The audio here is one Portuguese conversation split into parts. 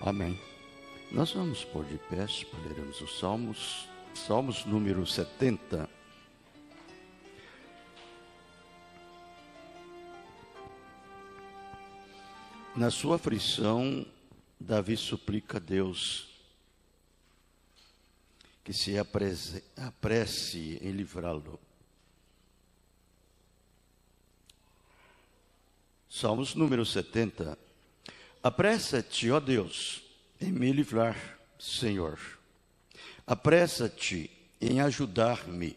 Amém. Nós vamos pôr de pé, leremos os Salmos. Salmos número 70. Na sua aflição, Davi suplica a Deus que se apresse em livrá-lo. Salmos número 70. Apressa-te, ó Deus, em me livrar, Senhor. Apressa-te em ajudar-me.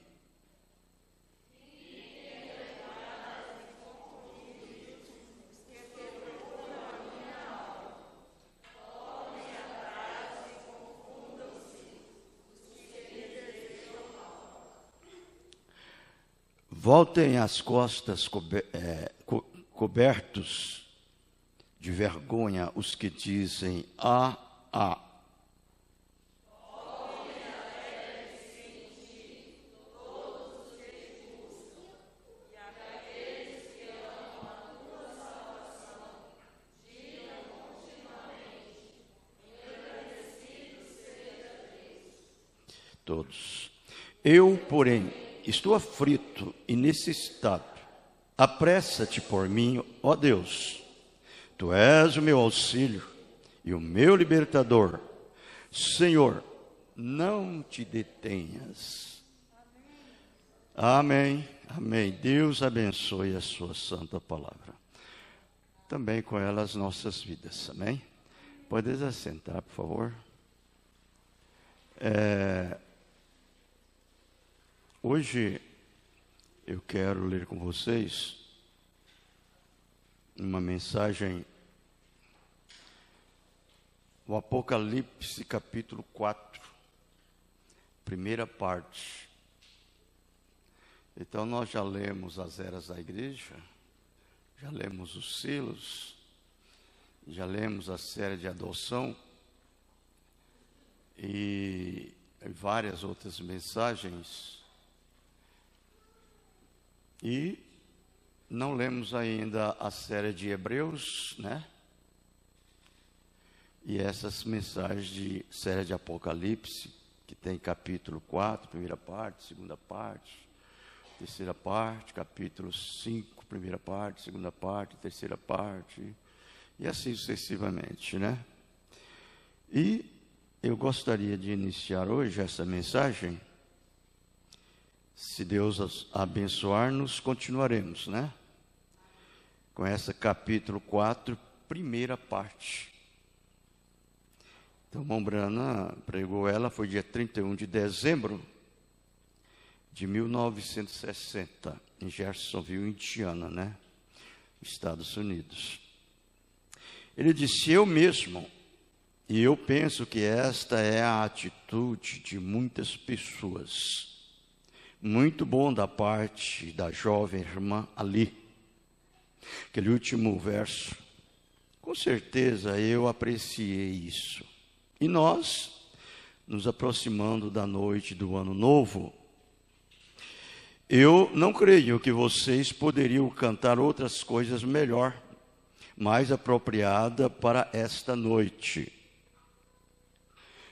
Voltem as costas cobertos de vergonha os que dizem, ah. Todos. Eu, porém, estou aflito e necessitado. Apressa-te por mim, ó Deus. Tu és o meu auxílio e o meu libertador. Senhor, não te detenhas. Amém. Amém. Deus abençoe a sua santa palavra. Também com ela as nossas vidas. Amém. Podes assentar, por favor. Hoje eu quero ler com vocês uma mensagem, o Apocalipse capítulo 4, primeira parte. Então nós já lemos as eras da igreja, já lemos os selos, já lemos a série de adoção e várias outras mensagens. E não lemos ainda a série de Hebreus, né? E essas mensagens de série de Apocalipse, que tem capítulo 4, primeira parte, segunda parte, terceira parte, capítulo 5, primeira parte, segunda parte, terceira parte, e assim sucessivamente, né? E eu gostaria de iniciar hoje essa mensagem. Se Deus abençoar-nos, continuaremos, né? Com essa capítulo 4, primeira parte. Então, Mombrana pregou ela, foi dia 31 de dezembro de 1960, em Jeffersonville, Indiana, né? Estados Unidos. Ele disse, eu mesmo, e eu penso que esta é a atitude de muitas pessoas. Muito bom da parte da jovem irmã ali. Aquele último verso. Com certeza eu apreciei isso. E nós, nos aproximando da noite do ano novo, eu não creio que vocês poderiam cantar outras coisas melhor, mais apropriada para esta noite.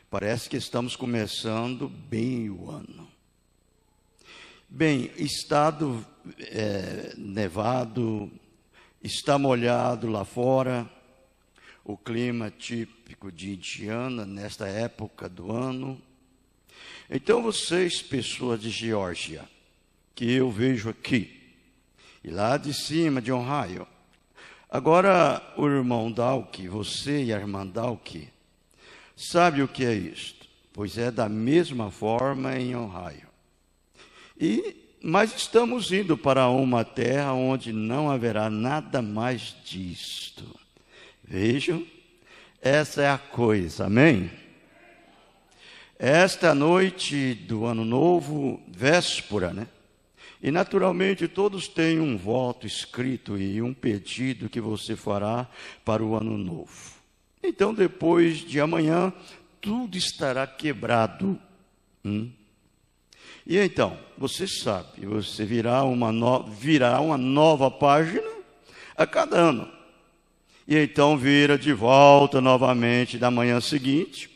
Parece que estamos começando bem o ano. Bem, estado nevado, está molhado lá fora, o clima típico de Indiana nesta época do ano. Então vocês, pessoas de Geórgia, que eu vejo aqui, e lá de cima de Ohio, agora o irmão Dalke, você e a irmã Dalke, sabe o que é isto? Pois é da mesma forma em Ohio. Mas estamos indo para uma terra onde não haverá nada mais disto. Vejam, essa é a coisa, amém? Esta noite do ano novo, véspera, né? E naturalmente todos têm um voto escrito e um pedido que você fará para o ano novo. Então depois de amanhã, tudo estará quebrado. E então, você sabe, você virá uma nova página a cada ano. E então vira de volta novamente da manhã seguinte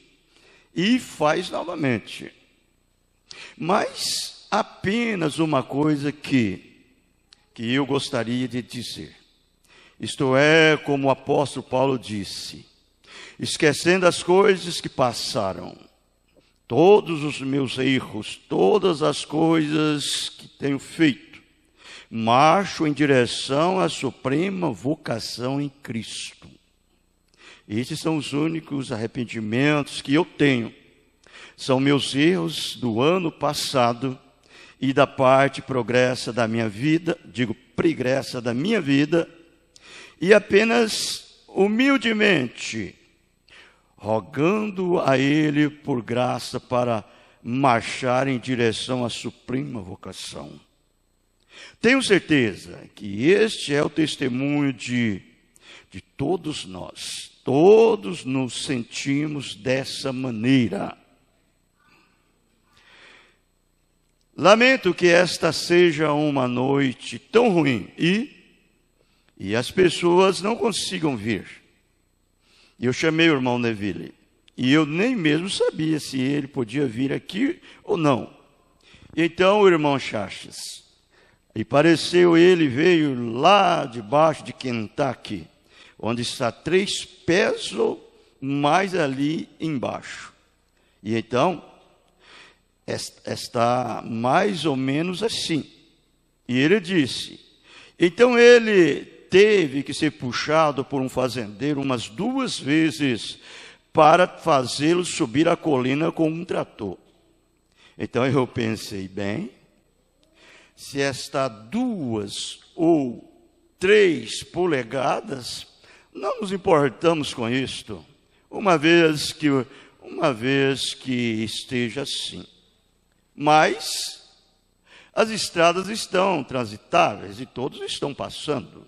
e faz novamente. Mas apenas uma coisa que eu gostaria de dizer. Isto é, como o apóstolo Paulo disse, esquecendo as coisas que passaram, todos os meus erros, todas as coisas que tenho feito, marcho em direção à suprema vocação em Cristo. Esses são os únicos arrependimentos que eu tenho. São meus erros do ano passado e da parte pregressa da minha vida, pregressa da minha vida, e apenas humildemente rogando a Ele por graça para marchar em direção à suprema vocação. Tenho certeza que este é o testemunho de todos nós. Todos nos sentimos dessa maneira. Lamento que esta seja uma noite tão ruim e as pessoas não consigam vir. Eu chamei o irmão Neville e eu nem mesmo sabia se ele podia vir aqui ou não. Então o irmão Chaches, e pareceu ele veio lá debaixo de Kentucky, onde está 3 pés ou mais ali embaixo. E então está mais ou menos assim. E ele disse, então ele teve que ser puxado por um fazendeiro umas 2 vezes para fazê-lo subir a colina com um trator. Então eu pensei, bem, se está 2 ou 3 polegadas, não nos importamos com isto, uma vez que esteja assim. Mas as estradas estão transitáveis e todos estão passando.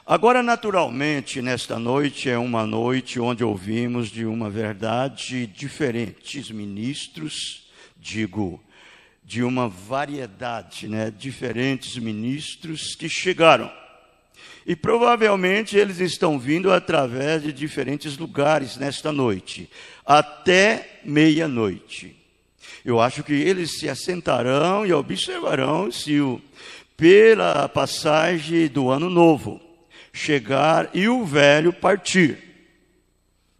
Agora, naturalmente, nesta noite é uma noite onde ouvimos de uma verdade diferentes ministros, de uma variedade, diferentes ministros que chegaram. E provavelmente eles estão vindo através de diferentes lugares nesta noite, até meia-noite. Eu acho que eles se assentarão e observarão se pela passagem do ano novo chegar e o velho partir.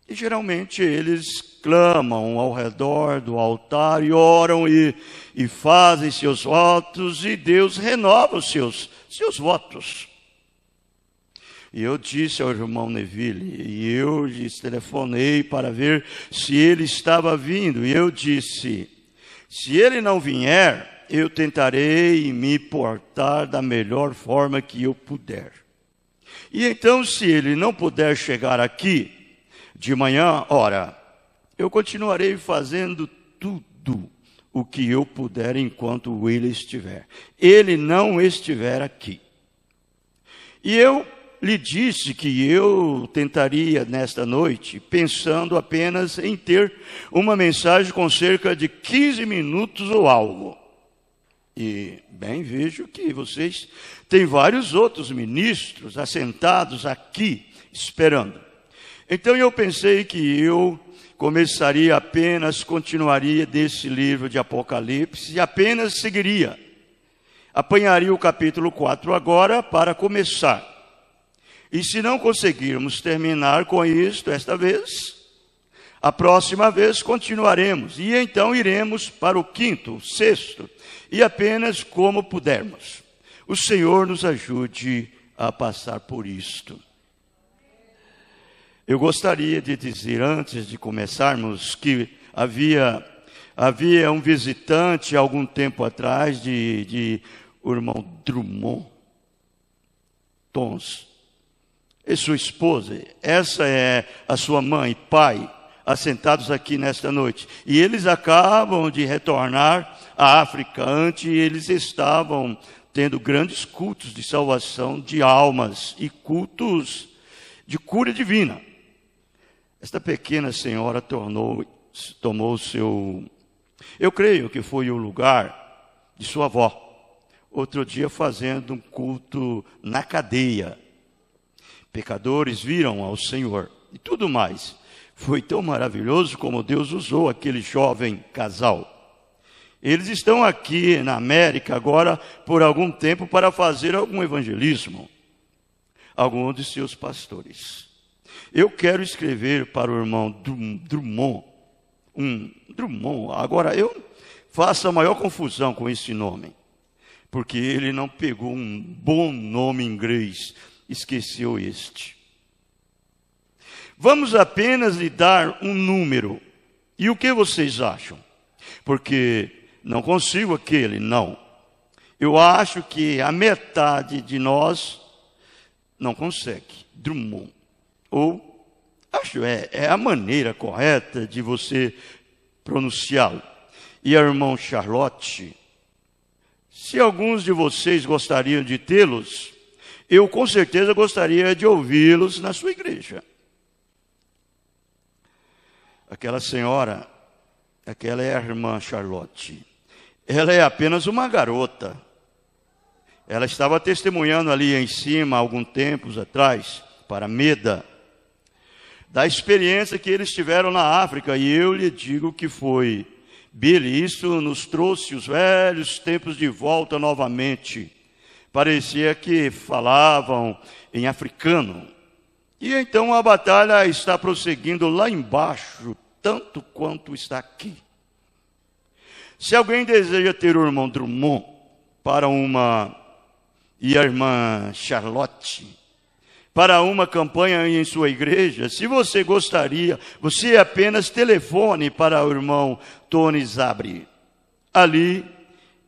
E geralmente eles clamam ao redor do altar e oram e fazem seus votos e Deus renova os seus votos. E eu disse ao irmão Neville, e eu lhes telefonei para ver se ele estava vindo, e eu disse, se ele não vier, eu tentarei me portar da melhor forma que eu puder. E então, se ele não puder chegar aqui de manhã, ora, eu continuarei fazendo tudo o que eu puder enquanto ele estiver. Ele não estiver aqui. E eu lhe disse que eu tentaria nesta noite, pensando apenas em ter uma mensagem com cerca de 15 minutos ou algo. E, bem, vejo que vocês têm vários outros ministros assentados aqui, esperando. Então eu pensei que eu continuaria desse livro de Apocalipse e apenas seguiria. Apanharia o capítulo 4 agora para começar. E se não conseguirmos terminar com isto esta vez, a próxima vez continuaremos. E então iremos para o 5º, 6º, e apenas como pudermos. O Senhor nos ajude a passar por isto. Eu gostaria de dizer, antes de começarmos, que havia um visitante, algum tempo atrás, de o irmão Drummond Tons, e sua esposa, essa é a sua mãe e pai, assentados aqui nesta noite. E eles acabam de retornar à África. Antes eles estavam tendo grandes cultos de salvação de almas e cultos de cura divina. Esta pequena senhora tomou seu... Eu creio que foi o lugar de sua avó. Outro dia fazendo um culto na cadeia. pecadores viram ao Senhor. E tudo mais. Foi tão maravilhoso como Deus usou aquele jovem casal. Eles estão aqui na América agora por algum tempo para fazer algum evangelismo. Alguns de seus pastores. Eu quero escrever para o irmão Drummond. Drummond. Agora eu faço a maior confusão com esse nome. Porque ele não pegou um bom nome em inglês. Esqueceu este. Vamos apenas lhe dar um número. E o que vocês acham? Porque não consigo aquele, não. Eu acho que a metade de nós não consegue. Drummond. Ou, acho, é a maneira correta de você pronunciá-lo. E a irmã Charlotte, se alguns de vocês gostariam de tê-los, eu com certeza gostaria de ouvi-los na sua igreja. Aquela senhora, aquela é a irmã Charlotte. Ela é apenas uma garota. Ela estava testemunhando ali em cima, há algum tempo atrás, para Meda, da experiência que eles tiveram na África. E eu lhe digo que foi, Billy, isso nos trouxe os velhos tempos de volta novamente. Parecia que falavam em africano. E então a batalha está prosseguindo lá embaixo, tanto quanto está aqui. Se alguém deseja ter o irmão Drummond para e a irmã Charlotte para uma campanha em sua igreja, se você gostaria, você apenas telefone para o irmão Tony Zabri, ali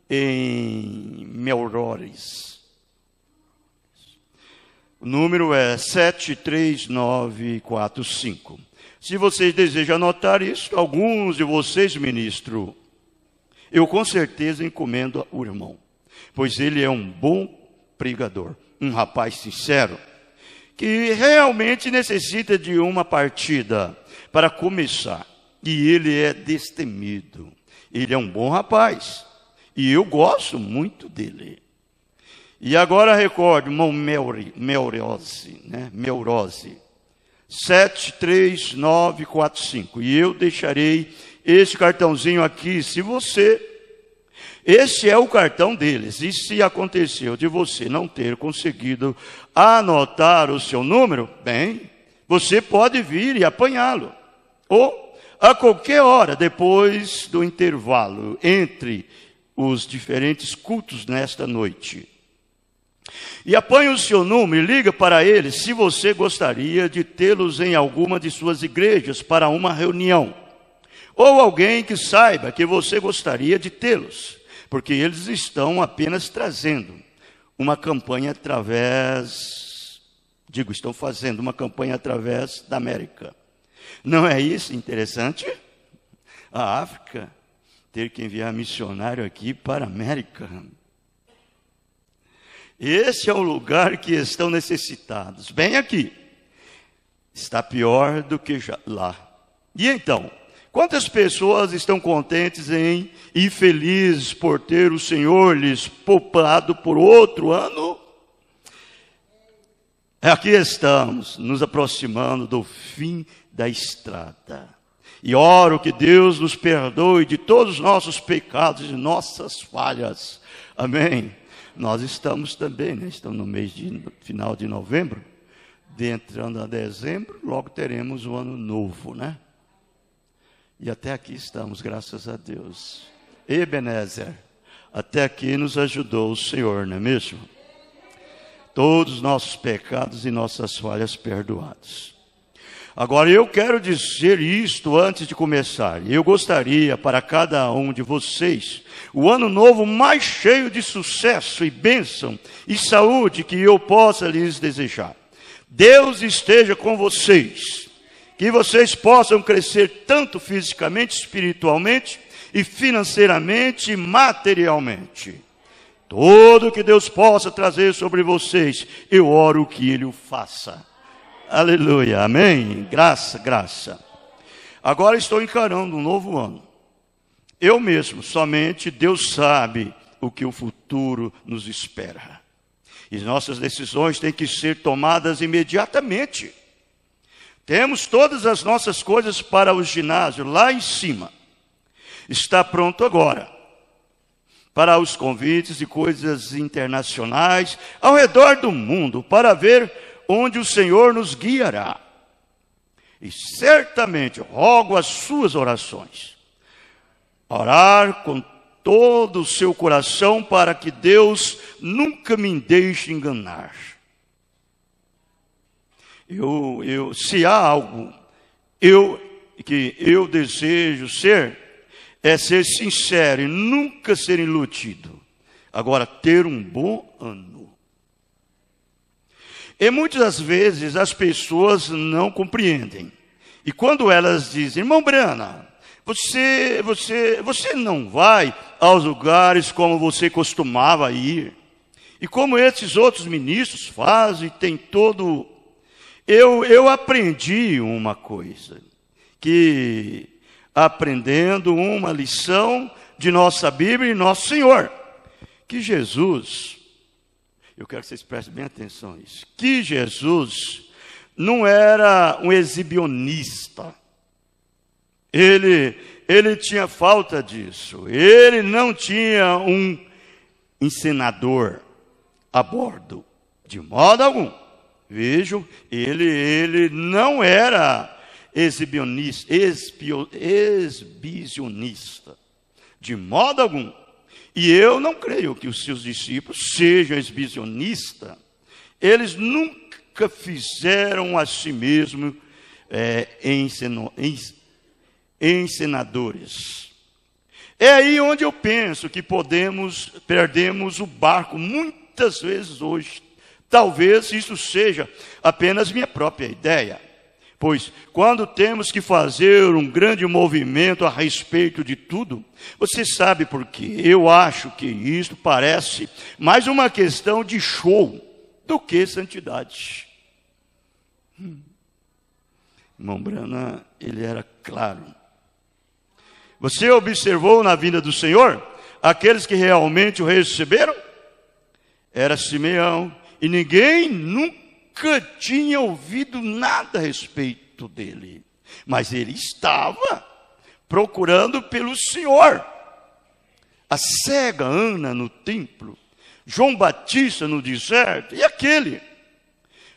em Melrose. O número é 73945. Se vocês desejam anotar isso, alguns de vocês, ministro, eu com certeza encomendo o irmão, pois ele é um bom pregador, um rapaz sincero, que realmente necessita de uma partida para começar. E ele é destemido. Ele é um bom rapaz. E eu gosto muito dele. E agora recorde, irmão Melrose, né? Melrose. 73945. E eu deixarei esse cartãozinho aqui, se você... Esse é o cartão deles. E se aconteceu de você não ter conseguido anotar o seu número, bem, você pode vir e apanhá-lo. Ou a qualquer hora, depois do intervalo entre os diferentes cultos nesta noite. E apanhe o seu número e liga para eles se você gostaria de tê-los em alguma de suas igrejas para uma reunião. Ou alguém que saiba que você gostaria de tê-los. Porque eles estão apenas trazendo uma campanha estão fazendo uma campanha através da América. Não é isso interessante? A África ter que enviar missionário aqui para a América. Esse é o lugar que estão necessitados. Bem aqui. Está pior do que lá. E então... Quantas pessoas estão contentes e felizes por ter o Senhor lhes poupado por outro ano? Aqui estamos, nos aproximando do fim da estrada. E oro que Deus nos perdoe de todos os nossos pecados e nossas falhas. Amém? Nós estamos também, né? Estamos no mês final de novembro. Entrando a dezembro, logo teremos o ano novo, né? E até aqui estamos, graças a Deus. Ebenezer, até aqui nos ajudou o Senhor, não é mesmo? Todos os nossos pecados e nossas falhas perdoados. Agora eu quero dizer isto antes de começar. Eu gostaria para cada um de vocês o ano novo mais cheio de sucesso e bênção e saúde que eu possa lhes desejar. Deus esteja com vocês. Que vocês possam crescer tanto fisicamente, espiritualmente e financeiramente e materialmente. Tudo que Deus possa trazer sobre vocês, eu oro que Ele o faça. Aleluia, amém? Graça, graça. Agora estou encarando um novo ano. Eu mesmo, somente Deus sabe o que o futuro nos espera. E nossas decisões têm que ser tomadas imediatamente. Temos todas as nossas coisas para o ginásio lá em cima. Está pronto agora para os convites e coisas internacionais ao redor do mundo, para ver onde o Senhor nos guiará. E certamente rogo as suas orações. Orar com todo o seu coração para que Deus nunca me deixe enganar. Se há algo que eu desejo ser, é ser sincero e nunca ser iludido. Agora, ter um bom ano. E muitas das vezes as pessoas não compreendem. E quando elas dizem, irmão Brana, você não vai aos lugares como você costumava ir. E como esses outros ministros fazem, tem todo... Eu aprendi uma coisa, que aprendendo uma lição de nossa Bíblia e nosso Senhor, que Jesus, eu quero que vocês prestem bem atenção a isso, que Jesus não era um exibionista, ele tinha falta disso, ele não tinha um encenador a bordo, de modo algum. Vejam, ele não era exibicionista, de modo algum. E eu não creio que os seus discípulos sejam exibicionistas. Eles nunca fizeram a si mesmos encenadores. É aí onde eu penso que perdemos o barco muitas vezes hoje. Talvez isso seja apenas minha própria ideia. Pois quando temos que fazer um grande movimento a respeito de tudo, você sabe por quê? Eu acho que isso parece mais uma questão de show do que santidade. Irmão Brana, ele era claro. Você observou na vinda do Senhor aqueles que realmente o receberam? Era Simeão. E ninguém nunca tinha ouvido nada a respeito dele. Mas ele estava procurando pelo Senhor. A cega Ana no templo. João Batista no deserto. E aquele?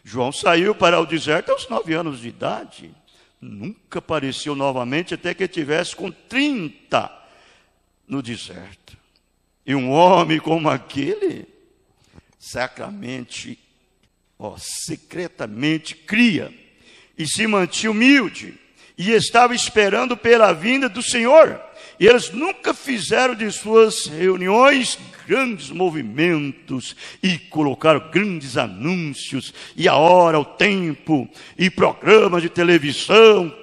João saiu para o deserto aos 9 anos de idade. Nunca apareceu novamente até que tivesse com 30 no deserto. E um homem como aquele... secretamente cria e se mantinha humilde e estava esperando pela vinda do Senhor. E eles nunca fizeram de suas reuniões grandes movimentos e colocaram grandes anúncios e a hora, o tempo e programas de televisão,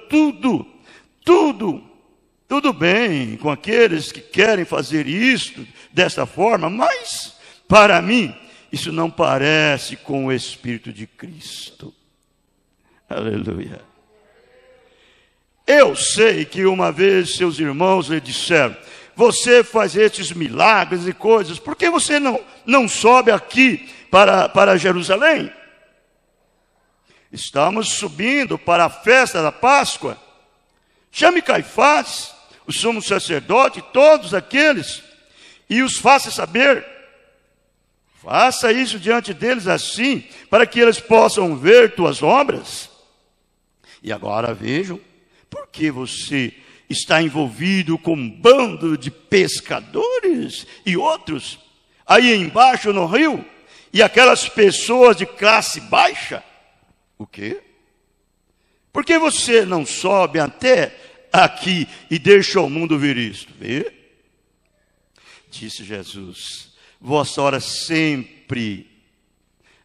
tudo bem com aqueles que querem fazer isso dessa forma, mas para mim isso não parece com o Espírito de Cristo. Aleluia. Eu sei que uma vez seus irmãos lhe disseram, você faz esses milagres e coisas, por que você não sobe aqui para Jerusalém? Estamos subindo para a festa da Páscoa. Chame Caifás, o sumo sacerdote, todos aqueles, e os faça saber. Faça isso diante deles assim, para que eles possam ver tuas obras. E agora vejam, por que você está envolvido com um bando de pescadores e outros, aí embaixo no rio, e aquelas pessoas de classe baixa? O quê? Por que você não sobe até aqui e deixa o mundo ver isto? Vê? Disse Jesus. Vossa hora sempre,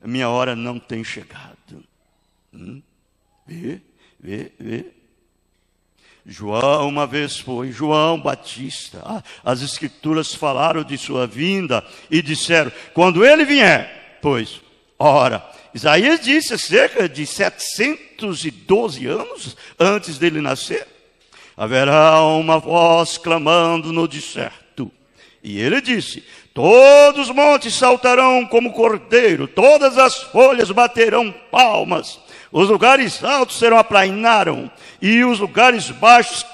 a minha hora não tem chegado. Vê. João uma vez foi, João Batista. As escrituras falaram de sua vinda e disseram, quando ele vier, pois, ora, Isaías disse cerca de 712 anos antes dele nascer, haverá uma voz clamando no deserto, E ele disse: todos os montes saltarão como cordeiro, todas as folhas baterão palmas, os lugares altos serão aplainaram, e os lugares baixos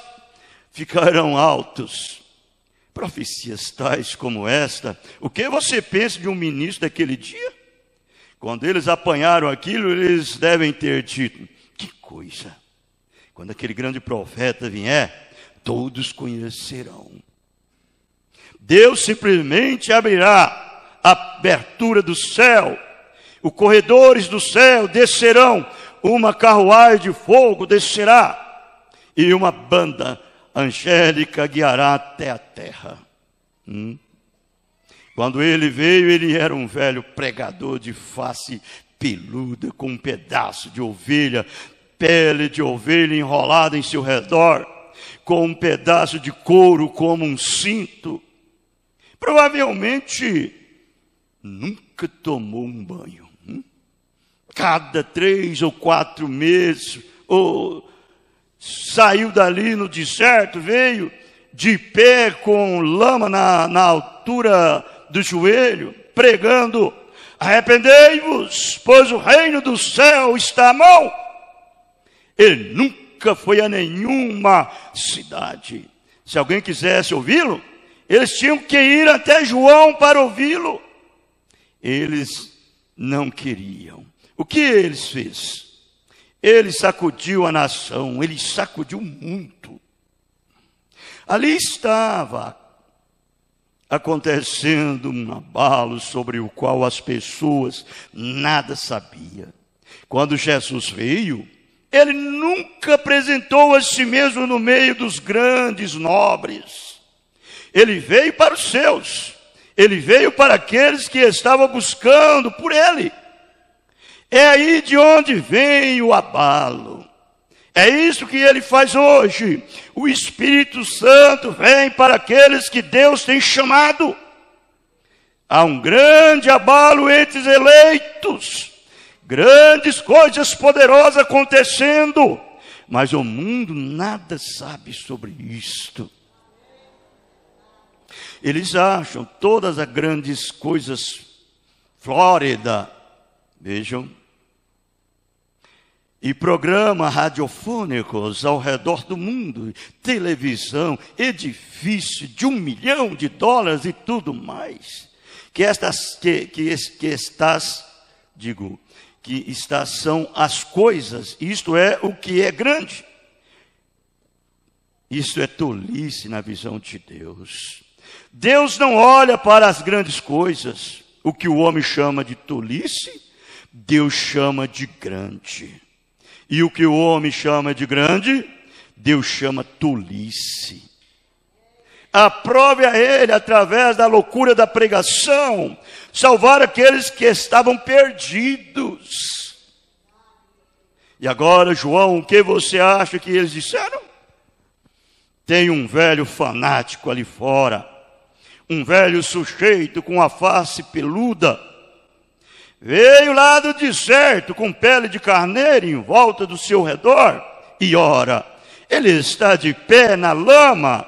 ficarão altos. Profecias tais como esta, o que você pensa de um ministro daquele dia? Quando eles apanharam aquilo, eles devem ter dito: que coisa! Quando aquele grande profeta vier, todos conhecerão. Deus simplesmente abrirá a abertura do céu, os corredores do céu descerão, uma carruagem de fogo descerá, e uma banda angélica guiará até a terra. Quando ele veio, ele era um velho pregador de face peluda, com um pedaço de ovelha, pele de ovelha enrolada em seu redor, com um pedaço de couro como um cinto. Provavelmente nunca tomou um banho. Cada 3 ou 4 meses, ou saiu dali no deserto, veio de pé com lama na altura do joelho, pregando: arrependei-vos, pois o reino do céu está à mão. Ele nunca foi a nenhuma cidade. Se alguém quisesse ouvi-lo, eles tinham que ir até João para ouvi-lo. Eles não queriam. O que eles fez? Ele sacudiu a nação, ele sacudiu muito. Ali estava acontecendo um abalo sobre o qual as pessoas nada sabiam. Quando Jesus veio, ele nunca apresentou a si mesmo no meio dos grandes nobres. Ele veio para os seus. Ele veio para aqueles que estavam buscando por ele. É aí de onde vem o abalo. É isso que ele faz hoje. O Espírito Santo vem para aqueles que Deus tem chamado. Há um grande abalo entre os eleitos. Grandes coisas poderosas acontecendo. Mas o mundo nada sabe sobre isto. Eles acham todas as grandes coisas, Flórida, vejam, e programas radiofônicos ao redor do mundo, televisão, edifício de $1 milhão e tudo mais, que estas são as coisas, isto é o que é grande. Isso é tolice na visão de Deus. Deus não olha para as grandes coisas. O que o homem chama de tolice, Deus chama de grande. E o que o homem chama de grande, Deus chama tolice. Aprove a ele, através da loucura da pregação, salvar aqueles que estavam perdidos. E agora, João, o que você acha que eles disseram? Tem um velho fanático ali fora, um velho sujeito com a face peluda, veio lá do deserto com pele de carneiro em volta do seu redor, e ora, ele está de pé na lama,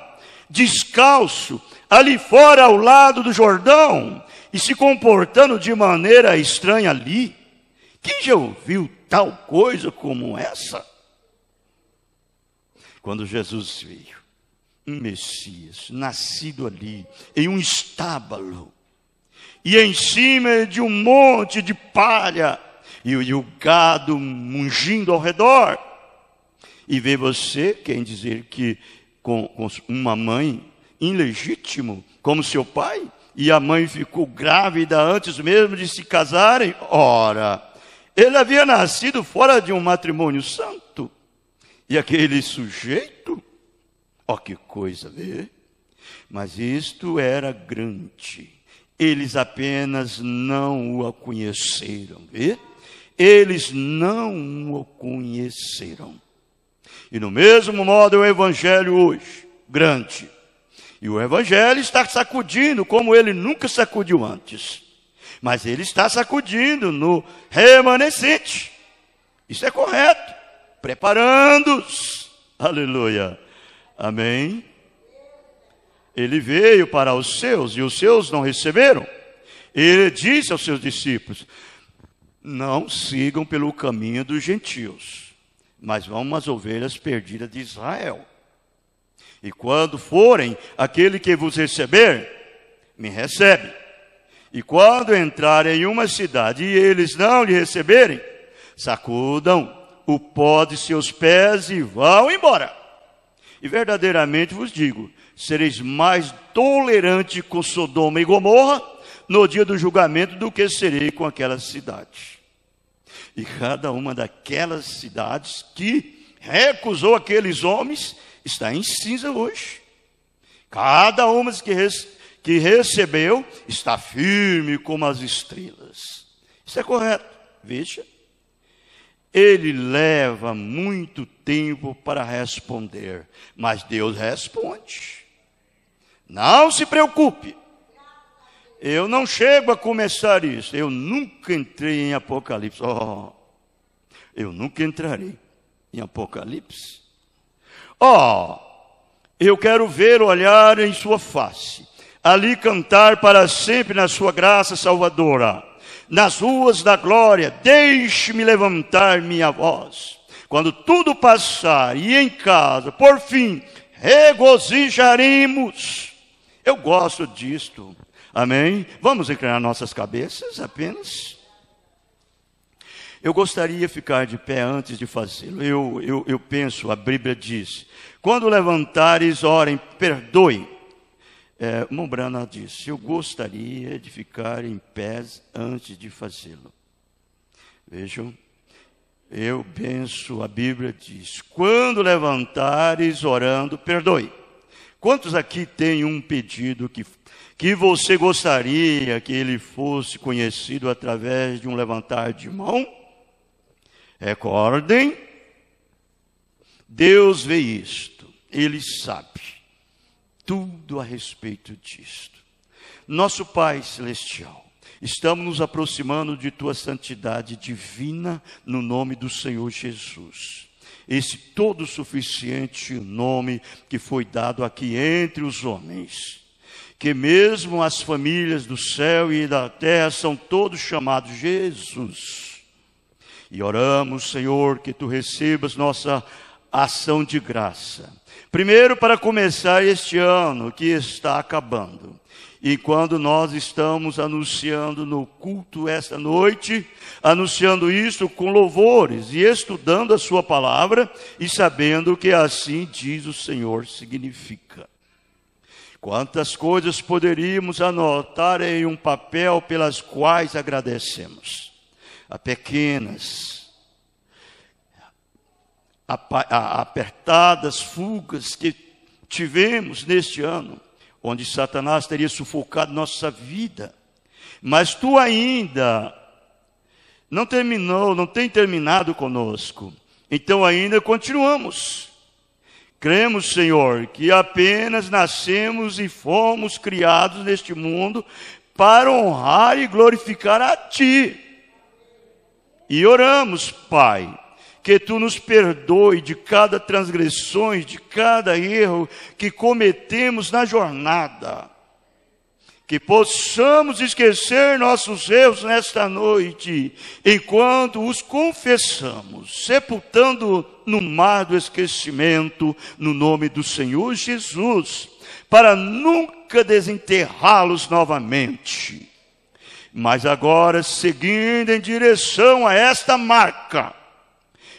descalço, ali fora ao lado do Jordão, e se comportando de maneira estranha ali. Quem já ouviu tal coisa como essa? Quando Jesus veio, um Messias, nascido ali, em um estábulo, e em cima de um monte de palha, e o gado mungindo ao redor, e vê você, quem dizer que com uma mãe ilegítimo, como seu pai, e a mãe ficou grávida antes mesmo de se casarem. Ora, ele havia nascido fora de um matrimônio santo, e aquele sujeito, ó que coisa, vê? Mas isto era grande. Eles apenas não o conheceram, vê? Eles não o conheceram. E no mesmo modo o evangelho hoje, grande. E o evangelho está sacudindo como ele nunca sacudiu antes. Mas ele está sacudindo no remanescente. Isso é correto. Preparando-os. Aleluia. Amém. Ele veio para os seus e os seus não receberam. Ele disse aos seus discípulos: não sigam pelo caminho dos gentios, mas vão às ovelhas perdidas de Israel. E quando forem, aquele que vos receber, me recebe. E quando entrarem em uma cidade e eles não lhe receberem, sacudam o pó de seus pés e vão embora. E verdadeiramente vos digo, sereis mais tolerante com Sodoma e Gomorra no dia do julgamento do que serei com aquelas cidades. E cada uma daquelas cidades que recusou aqueles homens está em cinza hoje. Cada uma que recebeu está firme como as estrelas. Isso é correto. Veja. Ele leva muito tempo para responder, mas Deus responde. Não se preocupe. Eu não chego a começar isso. Eu nunca entrei em Apocalipse. Eu nunca entrarei em Apocalipse. Eu quero ver olhar em sua face, ali cantar para sempre na sua graça salvadora. Nas ruas da glória, deixe-me levantar minha voz. Quando tudo passar e em casa, por fim, regozijaremos. Eu gosto disto. Amém? Vamos inclinar nossas cabeças apenas. Eu gostaria de ficar de pé antes de fazê-lo. Eu penso, a Bíblia diz, quando levantares, orem, perdoe. Mombrana disse, eu gostaria de ficar em pé antes de fazê-lo. Vejam, eu penso, a Bíblia diz, quando levantares orando, perdoe. Quantos aqui têm um pedido que você gostaria que ele fosse conhecido através de um levantar de mão? Recordem, Deus vê isto, Ele sabe tudo a respeito disto. Nosso Pai Celestial, estamos nos aproximando de Tua santidade divina no nome do Senhor Jesus. Esse todo suficiente nome que foi dado aqui entre os homens, que mesmo as famílias do céu e da terra são todos chamados Jesus. E oramos, Senhor, que Tu recebas nossa ação de graça. Primeiro, para começar este ano que está acabando. E quando nós estamos anunciando no culto esta noite, anunciando isso com louvores e estudando a Sua palavra e sabendo que assim diz o Senhor significa. Quantas coisas poderíamos anotar em um papel pelas quais agradecemos. A pequenas, apertadas fugas que tivemos neste ano, onde Satanás teria sufocado nossa vida, mas Tu ainda não tem terminado conosco, então ainda continuamos. Cremos, Senhor, que apenas nascemos e fomos criados neste mundo para honrar e glorificar a Ti. E oramos, Pai, que Tu nos perdoe de cada transgressão, de cada erro que cometemos na jornada. Que possamos esquecer nossos erros nesta noite, enquanto os confessamos, sepultando no mar do esquecimento, no nome do Senhor Jesus, para nunca desenterrá-los novamente. Mas agora, seguindo em direção a esta marca,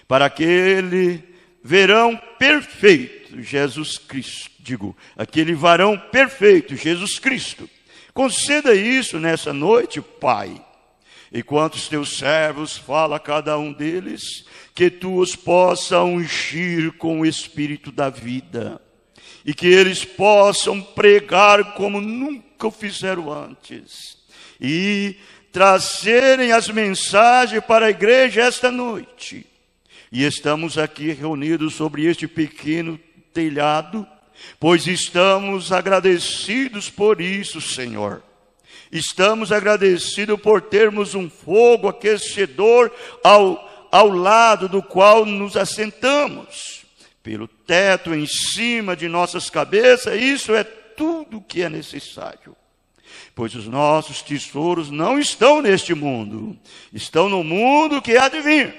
para aquele verão perfeito, Jesus Cristo, aquele varão perfeito, Jesus Cristo, conceda isso nessa noite, Pai. Enquanto os Teus servos falam a cada um deles, que Tu os possa ungir com o Espírito da vida, e que eles possam pregar como nunca o fizeram antes, e trazerem as mensagens para a igreja esta noite. E estamos aqui reunidos sobre este pequeno telhado, pois estamos agradecidos por isso, Senhor. Estamos agradecidos por termos um fogo aquecedor ao lado do qual nos assentamos. Pelo teto em cima de nossas cabeças, isso é tudo o que é necessário. Pois os nossos tesouros não estão neste mundo, estão no mundo que há de vir.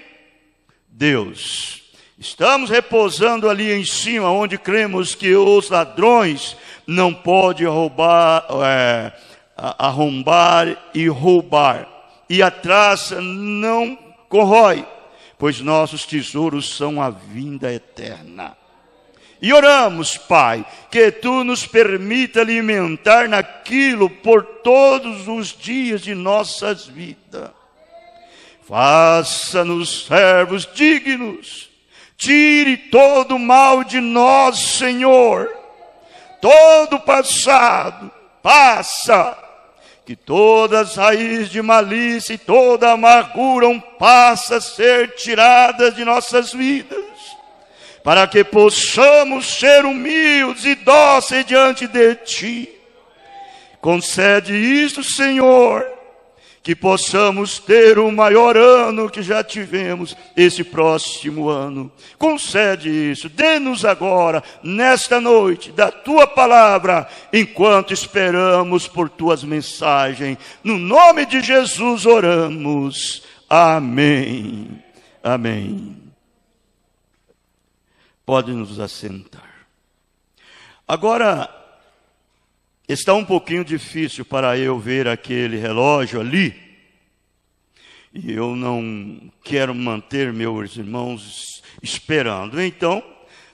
Deus, estamos repousando ali em cima, onde cremos que os ladrões não podem arrombar e roubar, e a traça não corrói, pois nossos tesouros são a vinda eterna. E oramos, Pai, que Tu nos permita alimentar naquilo por todos os dias de nossas vidas. Faça-nos servos dignos. Tire todo o mal de nós, Senhor. Todo passado, passa. Que todas as raízes de malícia e toda amargura passa a ser tiradas de nossas vidas, para que possamos ser humildes e dóceis diante de Ti. Concede isso, Senhor, que possamos ter o maior ano que já tivemos esse próximo ano. Concede isso, dê-nos agora, nesta noite, da Tua palavra, enquanto esperamos por Tuas mensagens. No nome de Jesus oramos. Amém. Amém. Pode nos assentar. Agora, está um pouquinho difícil para eu ver aquele relógio ali, e eu não quero manter meus irmãos esperando. Então,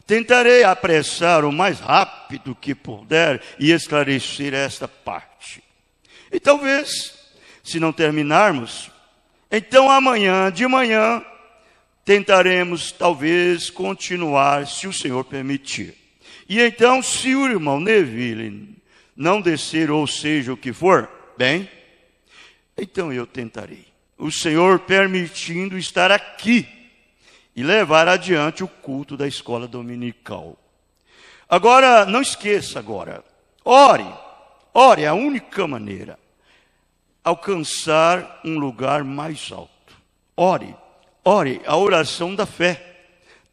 tentarei apressar o mais rápido que puder e esclarecer esta parte. E talvez, se não terminarmos, então amanhã, de manhã, tentaremos talvez continuar, se o Senhor permitir. E então, se o irmão Neville não descer, ou seja, o que for, bem, então eu tentarei. O Senhor permitindo estar aqui e levar adiante o culto da escola dominical. Agora, não esqueça agora, ore, é a única maneira, alcançar um lugar mais alto. Ore, a oração da fé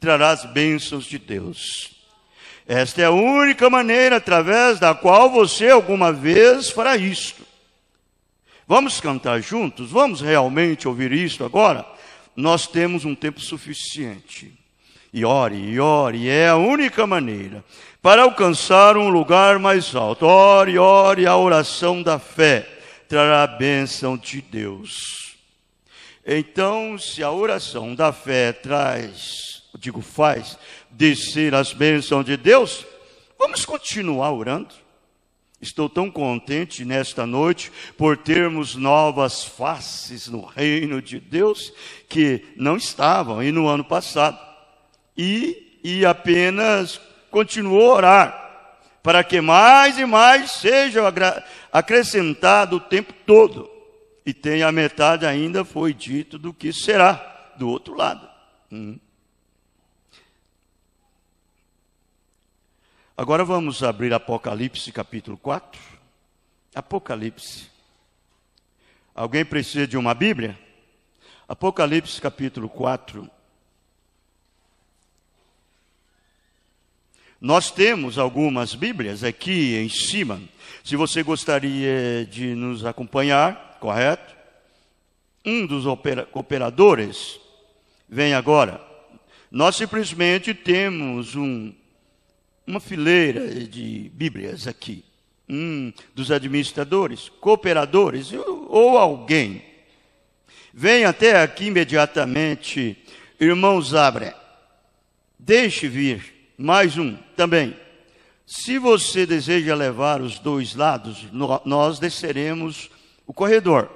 trará as bênçãos de Deus. Esta é a única maneira através da qual você alguma vez fará isto. Vamos cantar juntos? Vamos realmente ouvir isto agora? Nós temos um tempo suficiente. E ore, é a única maneira para alcançar um lugar mais alto. Ore, a oração da fé trará a bênção de Deus. Então, se a oração da fé faz descer as bênçãos de Deus, vamos continuar orando. Estou tão contente nesta noite por termos novas faces no reino de Deus que não estavam aí no ano passado. E apenas continuo a orar para que mais e mais seja acrescentado o tempo todo. E tem a metade ainda foi dito do que será do outro lado. Agora vamos abrir Apocalipse capítulo 4. Apocalipse. Alguém precisa de uma Bíblia? Apocalipse capítulo 4. Nós temos algumas Bíblias aqui em cima. Se você gostaria de nos acompanhar, correto? Um dos operadores vem agora. Nós simplesmente temos uma fileira de Bíblias aqui. Dos administradores, cooperadores ou alguém. Vem até aqui imediatamente, irmão Zabre. Deixe vir mais um também. Se você deseja levar os dois lados, nós desceremos o corredor.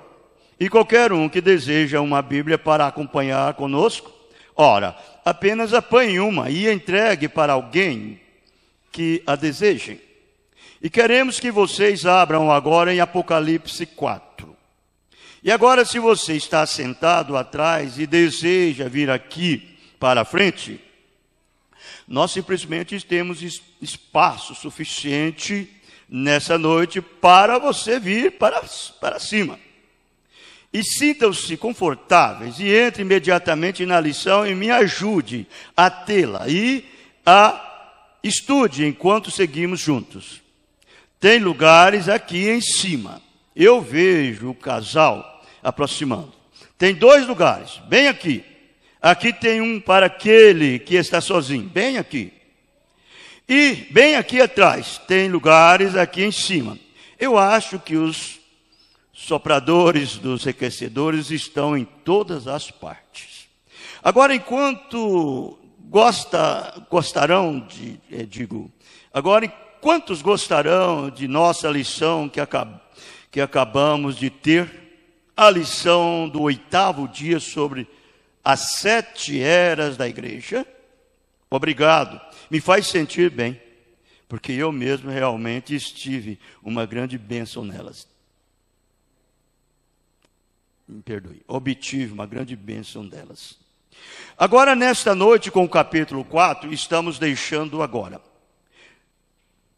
E qualquer um que deseja uma Bíblia para acompanhar conosco, ora, apenas apanhe uma e entregue para alguém que a desejem. E queremos que vocês abram agora em Apocalipse 4. E agora, se você está sentado atrás e deseja vir aqui para a frente, nós simplesmente temos espaço suficiente nessa noite para você vir para cima. E sintam-se confortáveis e entre imediatamente na lição e me ajude a tê-la e a estude enquanto seguimos juntos. tem lugares aqui em cima. Eu vejo o casal aproximando. Tem 2 lugares, bem aqui. Aqui tem um para aquele que está sozinho, bem aqui. E bem aqui atrás, tem lugares aqui em cima. Eu acho que os sopradores dos aquecedores estão em todas as partes. Agora, enquanto gostarão quantos gostarão de nossa lição que acabamos de ter, a lição do 8º dia sobre as 7 eras da igreja? Obrigado, me faz sentir bem, porque eu mesmo realmente tive uma grande bênção nelas. Me perdoe, obtive uma grande bênção delas. Agora, nesta noite, com o capítulo 4, estamos deixando agora.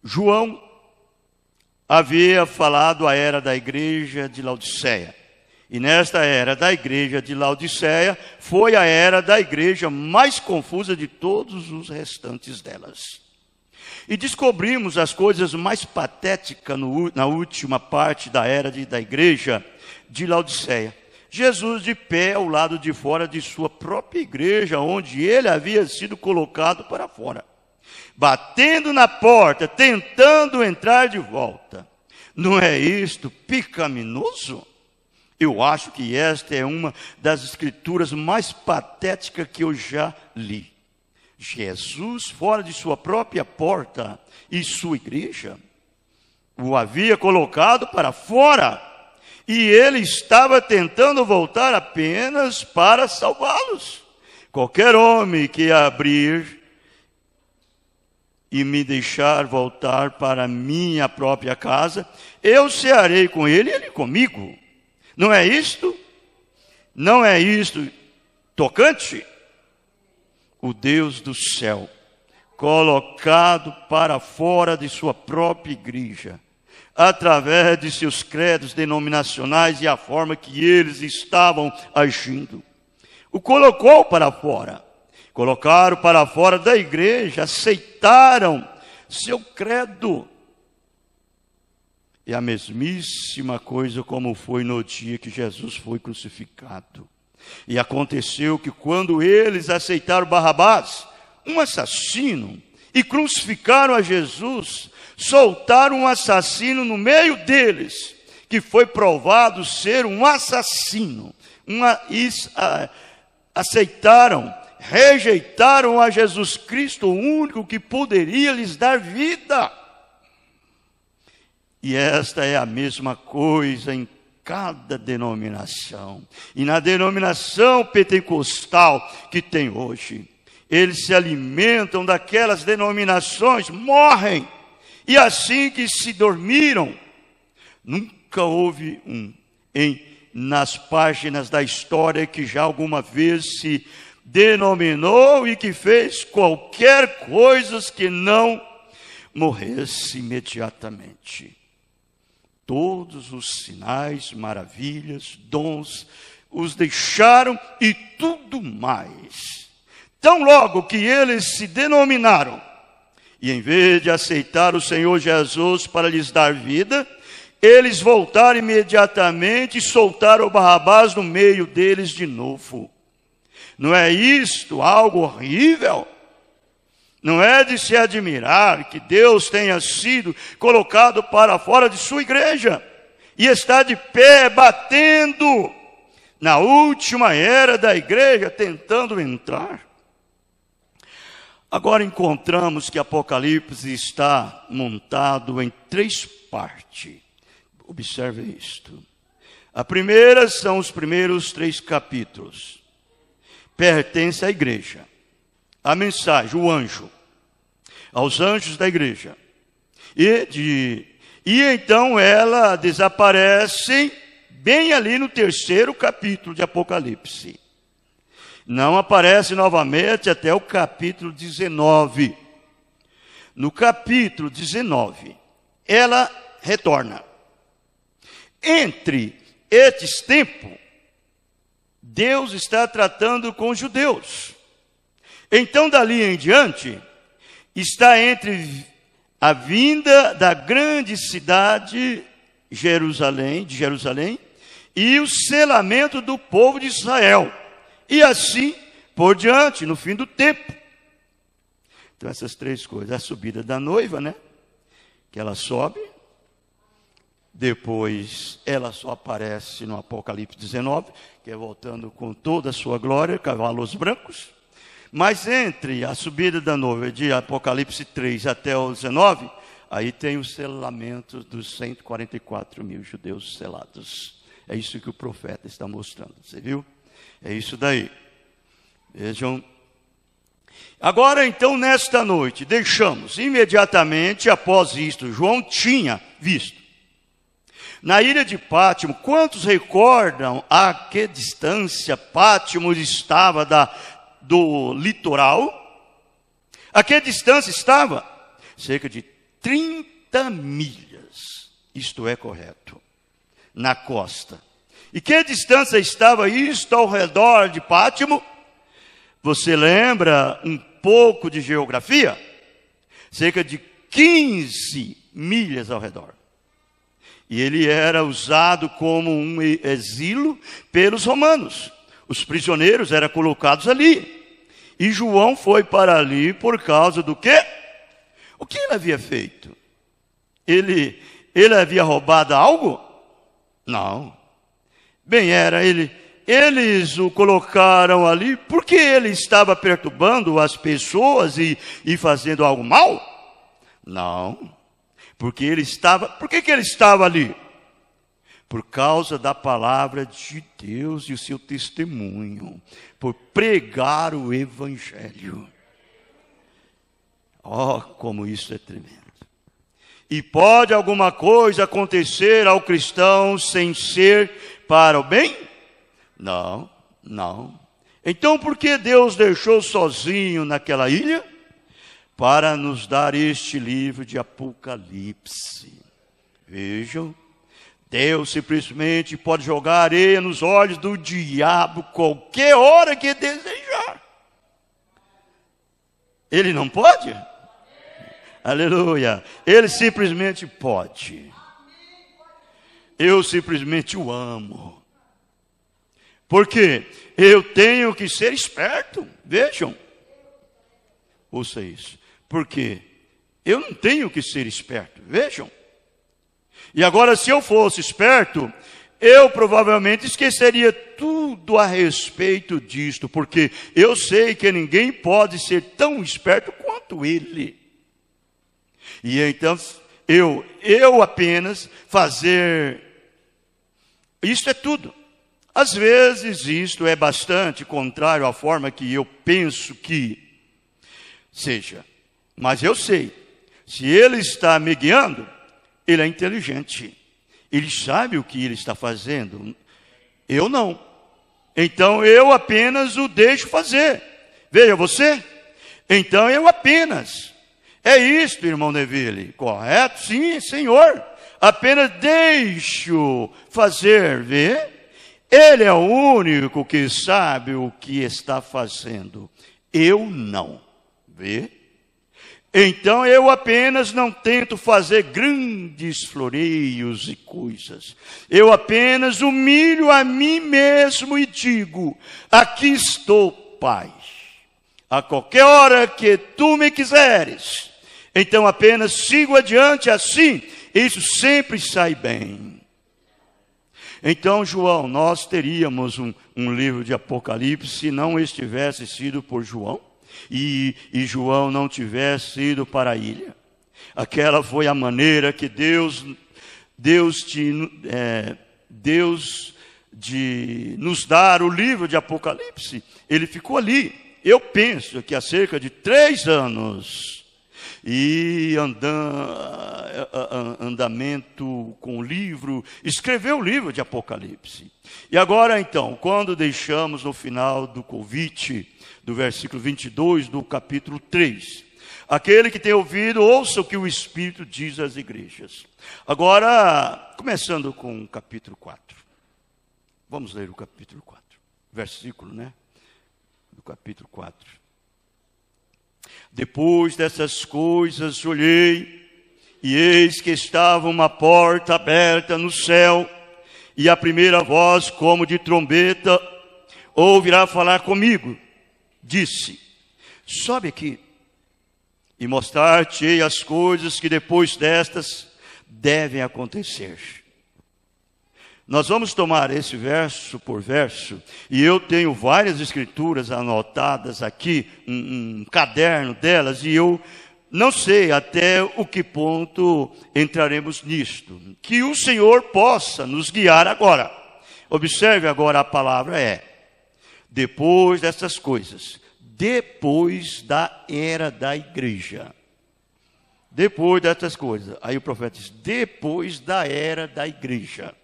João havia falado a era da igreja de Laodiceia. E nesta era da igreja de Laodiceia, foi a era da igreja mais confusa de todos os restantes delas. E descobrimos as coisas mais patéticas na última parte da era da igreja de Laodiceia. Jesus de pé ao lado de fora de sua própria igreja, onde ele havia sido colocado para fora, batendo na porta, tentando entrar de volta. Não é isto pecaminoso? Eu acho que esta é uma das escrituras mais patéticas que eu já li. Jesus, fora de sua própria porta e sua igreja, o havia colocado para fora. E ele estava tentando voltar apenas para salvá-los. Qualquer homem que abrir e me deixar voltar para minha própria casa, eu cearei com ele e ele comigo. Não é isto? Não é isto tocante? O Deus do céu, colocado para fora de sua própria igreja, através de seus credos denominacionais e a forma que eles estavam agindo. O colocou para fora. Colocaram para fora da igreja, aceitaram seu credo. É a mesmíssima coisa como foi no dia que Jesus foi crucificado. E aconteceu que quando eles aceitaram Barrabás, um assassino, e crucificaram a Jesus, soltaram um assassino no meio deles, que foi provado ser um assassino. Aceitaram, rejeitaram a Jesus Cristo, o único que poderia lhes dar vida. E esta é a mesma coisa em cada denominação. E na denominação pentecostal que tem hoje, eles se alimentam daquelas denominações, morrem. E assim que se dormiram, nunca houve nas páginas da história que já alguma vez se denominou e que fez qualquer coisa que não morresse imediatamente. Todos os sinais, maravilhas, dons, os deixaram e tudo mais. Tão logo que eles se denominaram, e em vez de aceitar o Senhor Jesus para lhes dar vida, eles voltaram imediatamente e soltaram o Barrabás no meio deles de novo. Não é isto algo horrível? Não é de se admirar que Deus tenha sido colocado para fora de sua igreja e está de pé, batendo na última era da igreja, tentando entrar. Agora encontramos que Apocalipse está montado em 3 partes. Observe isto. A primeira são os primeiros 3 capítulos. Pertence à igreja. A mensagem, o anjo, aos anjos da igreja. E então ela desaparece bem ali no 3º capítulo de Apocalipse. Não aparece novamente até o capítulo 19. No capítulo 19, ela retorna. Entre estes tempos, Deus está tratando com os judeus. Então, dali em diante, está entre a vinda da grande cidade de Jerusalém, e o selamento do povo de Israel. E assim por diante, no fim do tempo. Então essas três coisas, a subida da noiva, né? Que ela sobe, depois ela só aparece no Apocalipse 19, que é voltando com toda a sua glória, cavalos brancos. Mas entre a subida da noiva de Apocalipse 3 até o 19, aí tem o selamento dos 144 mil judeus selados. É isso que o profeta está mostrando, você viu? É isso daí. Vejam. Agora então, nesta noite, deixamos imediatamente após isto, João tinha visto. Na ilha de Pátimo, quantos recordam a que distância Pátimo estava do litoral? A que distância estava? Cerca de 30 milhas, isto é correto, na costa. E que distância estava isto ao redor de Pátimo? Você lembra um pouco de geografia? Cerca de 15 milhas ao redor. E ele era usado como um exílio pelos romanos. Os prisioneiros eram colocados ali. E João foi para ali por causa do quê? O que ele havia feito? Ele havia roubado algo? Não. Bem, eles o colocaram ali porque ele estava perturbando as pessoas e fazendo algo mal? Não. Por que ele estava ali? Por causa da palavra de Deus e o seu testemunho, por pregar o evangelho. Oh, como isso é tremendo. E pode alguma coisa acontecer ao cristão sem ser para o bem? Não, não. Então por que Deus deixou sozinho naquela ilha? Para nos dar este livro de Apocalipse. Vejam, Deus simplesmente pode jogar areia nos olhos do diabo qualquer hora que desejar. Ele não pode? Aleluia. Ele simplesmente pode. Eu simplesmente o amo. Porque eu tenho que ser esperto. Vejam. Ouça isso. Porque eu não tenho que ser esperto. Vejam. E agora, se eu fosse esperto, eu provavelmente esqueceria tudo a respeito disto. Porque eu sei que ninguém pode ser tão esperto quanto ele. E então, eu apenas fazer... Isto é tudo. Às vezes isto é bastante contrário à forma que eu penso que seja. Mas eu sei, se ele está me guiando, ele é inteligente. Ele sabe o que ele está fazendo. Eu não. Então eu apenas o deixo fazer. Veja você. Então eu apenas. É isto, irmão Neville. Correto? Sim, Senhor. Apenas deixo fazer, vê? Ele é o único que sabe o que está fazendo. Eu não. Vê? Então eu apenas não tento fazer grandes floreios e coisas. Eu apenas humilho a mim mesmo e digo: aqui estou, Pai. A qualquer hora que tu me quiseres. Então apenas sigo adiante assim. Isso sempre sai bem. Então, João, nós teríamos um livro de Apocalipse se não estivesse sido por João. E João não tivesse ido para a ilha. Aquela foi a maneira que Deus de nos dar o livro de Apocalipse. Ele ficou ali. Eu penso que há cerca de 3 anos. E andamento com o livro, escreveu o livro de Apocalipse. E agora então, quando deixamos no final do convite, do versículo 22 do capítulo 3, aquele que tem ouvido, ouça o que o Espírito diz às igrejas. Agora, começando com o capítulo 4. Vamos ler o capítulo 4, versículo, do capítulo 4. Depois dessas coisas olhei, E eis que estava uma porta aberta no céu, e a primeira voz, como de trombeta, ouvirá falar comigo. Disse: sobe aqui, e mostrar-te-ei as coisas que depois destas devem acontecer. Nós vamos tomar esse verso por verso, e eu tenho várias escrituras anotadas aqui, um caderno delas, e eu não sei até o que ponto entraremos nisto. Que o Senhor possa nos guiar agora. Observe agora, a palavra é: depois dessas coisas, depois da era da igreja. Depois dessas coisas. Aí o profeta diz: depois da era da igreja.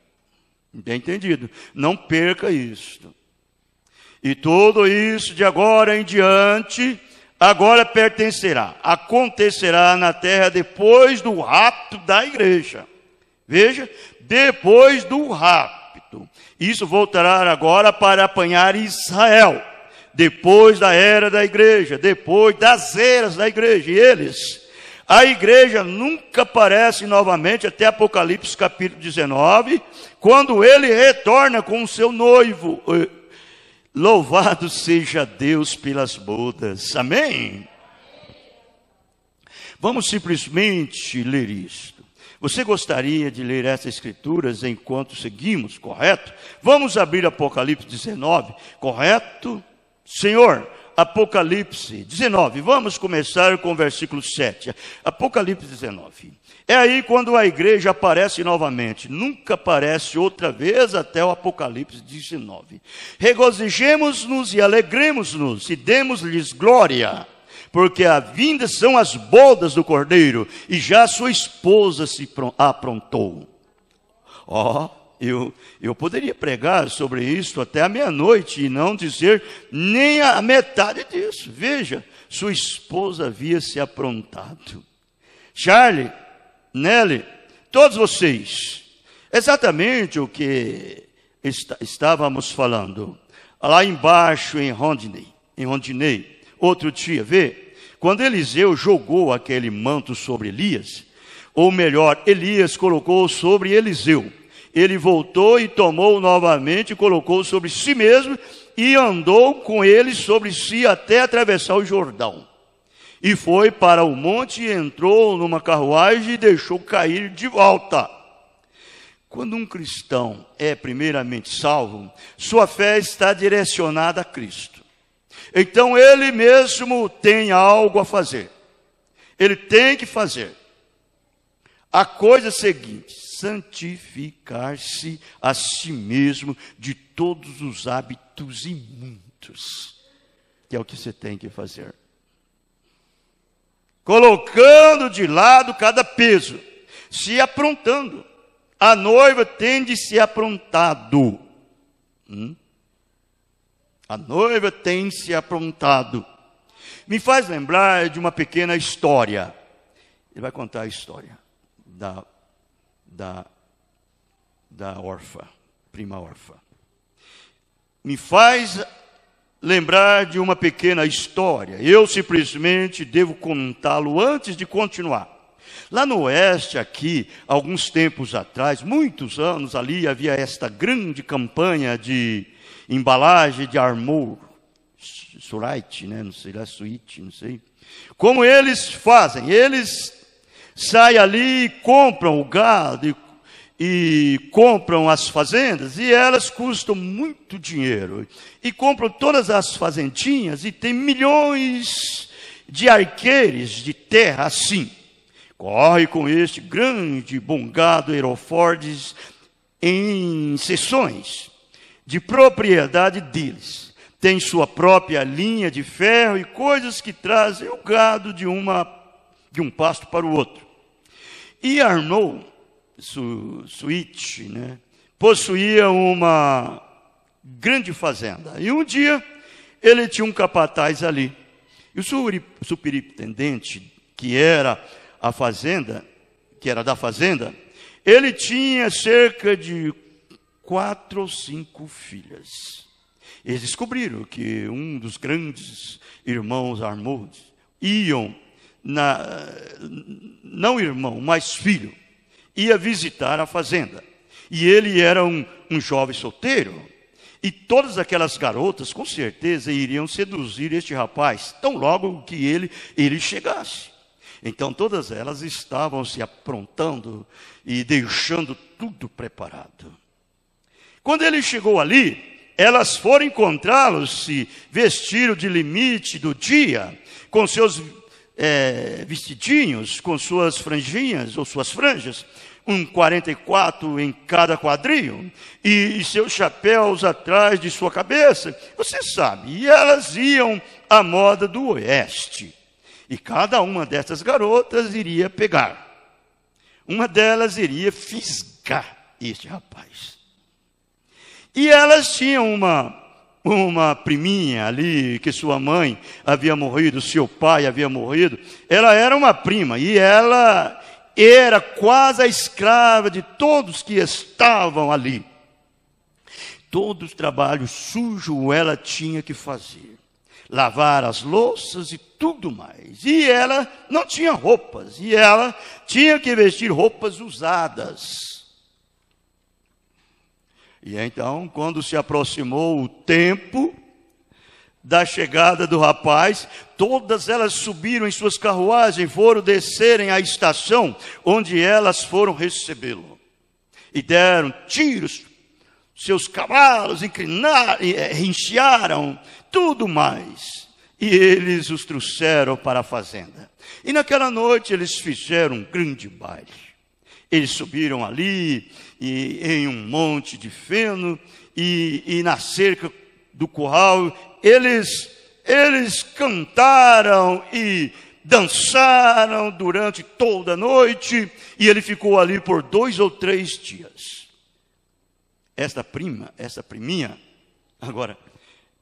Bem entendido? Não perca isto. E tudo isso de agora em diante, agora pertencerá, acontecerá na terra depois do rapto da igreja. Veja, depois do rapto. Isso voltará agora para apanhar Israel. Depois da era da igreja, depois das eras da igreja. E eles, a igreja nunca aparece novamente até Apocalipse capítulo 19, quando ele retorna com o seu noivo. Louvado seja Deus pelas bodas. Amém? Vamos simplesmente ler isto. Você gostaria de ler essas escrituras enquanto seguimos, correto? Vamos abrir Apocalipse 19, correto? Senhor, Apocalipse 19, vamos começar com o versículo 7. Apocalipse 19. É aí quando a igreja aparece novamente. Nunca aparece outra vez até o Apocalipse 19. Regozijemos-nos e alegremos-nos e demos-lhes glória, porque a vinda são as bodas do Cordeiro, e já sua esposa se aprontou. Eu poderia pregar sobre isso até a meia-noite e não dizer nem a metade disso. Veja, sua esposa havia se aprontado. Charlie, Nelly, todos vocês, exatamente o que estávamos falando lá embaixo em Rondinei, outro dia, vê, quando Eliseu jogou aquele manto sobre Elias, ou melhor, Elias colocou sobre Eliseu, ele voltou e tomou novamente e colocou sobre si mesmo e andou com ele sobre si até atravessar o Jordão. E foi para o monte e entrou numa carruagem e deixou cair de volta. Quando um cristão é primeiramente salvo, sua fé está direcionada a Cristo. Então ele mesmo tem algo a fazer. Ele tem que fazer. A coisa seguinte: santificar-se a si mesmo de todos os hábitos imundos. Que é o que você tem que fazer. Colocando de lado cada peso, se aprontando. A noiva tem de se aprontado. A noiva tem se aprontado. Me faz lembrar de uma pequena história. Ele vai contar a história da órfã, prima órfã. Me faz lembrar de uma pequena história. Eu simplesmente devo contá-lo antes de continuar. Lá no oeste, aqui, alguns tempos atrás, muitos anos ali, havia esta grande campanha de embalagem de Armour, Surite, né? Não sei lá, Suite, não sei. Como eles fazem? Eles saem ali e compram o gado e compram as fazendas, e elas custam muito dinheiro. E compram todas as fazendinhas e tem milhões de arqueires de terra assim. Corre com este grande bom gado Herofordes em seções de propriedade deles. Tem sua própria linha de ferro e coisas que trazem o gado de um pasto para o outro. E Arnaud, Suite, né, possuía uma grande fazenda. E um dia ele tinha um capataz ali. E o superintendente, que era da fazenda, ele tinha cerca de 4 ou 5 filhas. Eles descobriram que um dos grandes irmãos Arnaud iam não irmão, mas filho, ia visitar a fazenda. E ele era um jovem solteiro. E todas aquelas garotas, com certeza, iriam seduzir este rapaz, tão logo que ele chegasse. Então, todas elas estavam se aprontando e deixando tudo preparado. Quando ele chegou ali, elas foram encontrá-lo, se vestiram de limite do dia, com seus vestidinhos, com suas franjinhas ou suas franjas, 44 em cada quadril, e seus chapéus atrás de sua cabeça, você sabe, e elas iam à moda do oeste, e cada uma dessas garotas iria pegar, uma delas iria fisgar este rapaz, e elas tinham uma priminha ali, que sua mãe havia morrido, seu pai havia morrido, ela era uma prima, e ela era quase a escrava de todos que estavam ali. Todo o trabalho sujo ela tinha que fazer. Lavar as louças e tudo mais. E ela não tinha roupas. E ela tinha que vestir roupas usadas. E então, quando se aproximou o tempo da chegada do rapaz, todas elas subiram em suas carruagens, foram descerem à estação, onde elas foram recebê-lo. E deram tiros, seus cavalos rincharam, tudo mais. E eles os trouxeram para a fazenda. E naquela noite eles fizeram um grande baile. Eles subiram ali, em um monte de feno, e na cerca do curral, eles cantaram e dançaram durante toda a noite, e ele ficou ali por 2 ou 3 dias. Essa priminha, agora,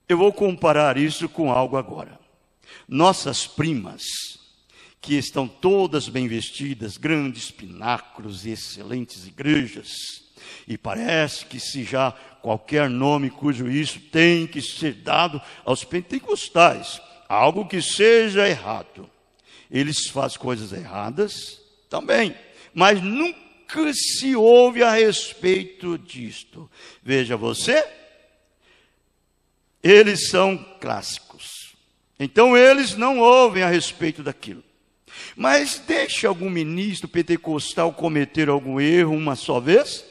eu vou comparar isso com algo agora. Nossas primas, que estão todas bem vestidas, grandes pináculos e excelentes igrejas, e parece que se já qualquer nome cujo isso tem que ser dado aos pentecostais, algo que seja errado. Eles fazem coisas erradas também, mas nunca se ouve a respeito disto. Veja você, eles são clássicos, então eles não ouvem a respeito daquilo. Mas deixa algum ministro pentecostal cometer algum erro uma só vez?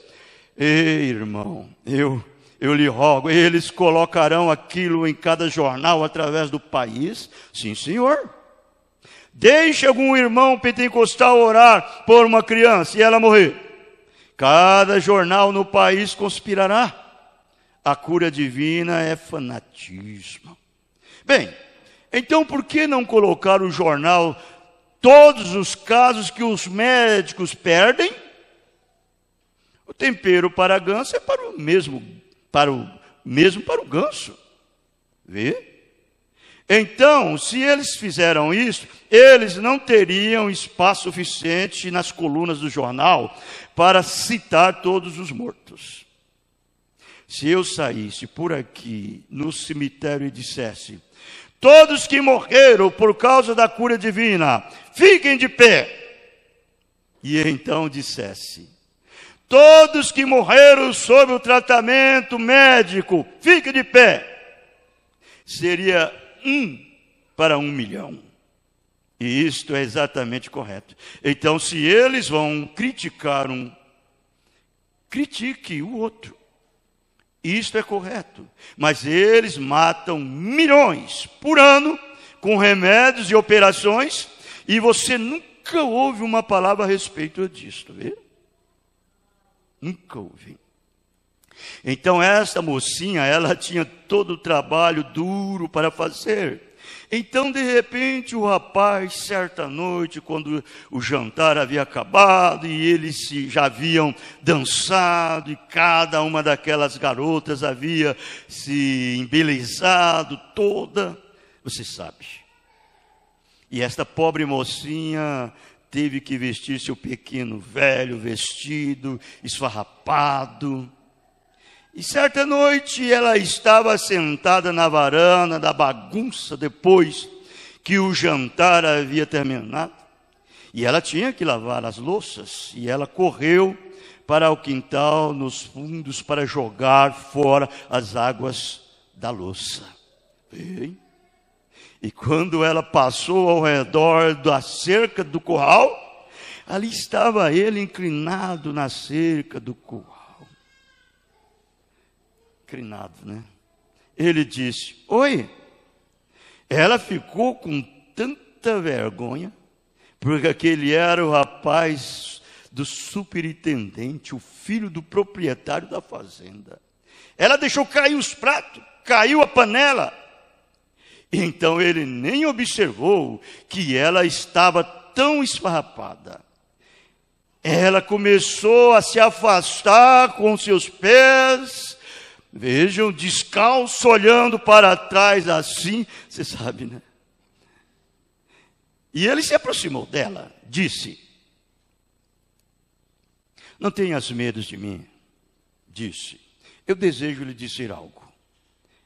Ei, irmão, eu lhe rogo, eles colocarão aquilo em cada jornal através do país? Sim, senhor. Deixe algum irmão pentecostal orar por uma criança e ela morrer. Cada jornal no país conspirará. A cura divina é fanatismo. Bem, então por que não colocar o jornal todos os casos que os médicos perdem? O tempero para ganso é para o mesmo para o ganso. Vê? Então, se eles fizeram isso, eles não teriam espaço suficiente nas colunas do jornal para citar todos os mortos. Se eu saísse por aqui no cemitério e dissesse: todos que morreram por causa da cura divina, fiquem de pé. E então dissesse: todos que morreram sob o tratamento médico, fiquem de pé. Seria 1 para 1 milhão. E isto é exatamente correto. Então, se eles vão criticar critique o outro. Isto é correto. Mas eles matam milhões por ano com remédios e operações, e você nunca ouve uma palavra a respeito disso, vê? Nunca ouvi. Então essa mocinha, ela tinha todo o trabalho duro para fazer. Então de repente o rapaz, certa noite, quando o jantar havia acabado e eles já haviam dançado e cada uma daquelas garotas havia se embelezado toda, você sabe. E esta pobre mocinha teve que vestir seu pequeno velho vestido, esfarrapado. E certa noite ela estava sentada na varanda da bagunça, depois que o jantar havia terminado, e ela tinha que lavar as louças, e ela correu para o quintal nos fundos para jogar fora as águas da louça. E quando ela passou ao redor da cerca do curral, ali estava ele inclinado na cerca do curral. Inclinado, né? Ele disse: oi. Ela ficou com tanta vergonha, porque aquele era o rapaz do superintendente, o filho do proprietário da fazenda. Ela deixou cair os pratos, caiu a panela. Então ele nem observou que ela estava tão esfarrapada. Ela começou a se afastar com seus pés, vejam, descalço, olhando para trás assim, você sabe, né? E ele se aproximou dela, disse: não tenhas medo de mim, disse, eu desejo lhe dizer algo.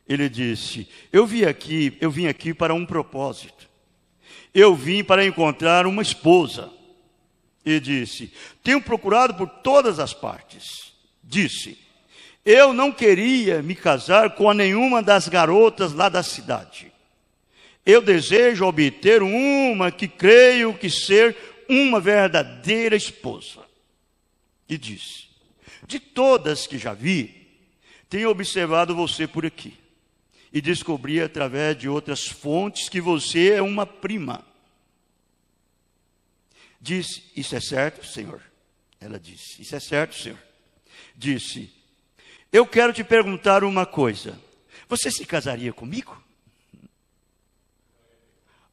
Ele disse: eu vim aqui para um propósito. Eu vim para encontrar uma esposa. E disse: tenho procurado por todas as partes. Disse: eu não queria me casar com nenhuma das garotas lá da cidade. Eu desejo obter uma que creio que ser uma verdadeira esposa. E disse: de todas que já vi, tenho observado você por aqui. E descobri através de outras fontes que você é uma prima. Disse: isso é certo, Senhor? Ela disse: isso é certo, Senhor. Disse: eu quero te perguntar uma coisa. Você se casaria comigo?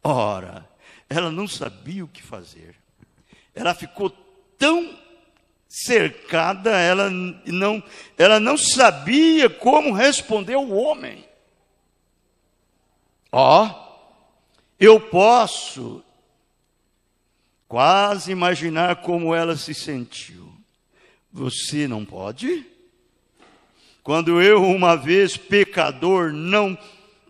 Ora, ela não sabia o que fazer. Ela ficou tão cercada, ela não sabia como responder ao homem. Eu posso quase imaginar como ela se sentiu. Você não pode? Quando eu, uma vez pecador, não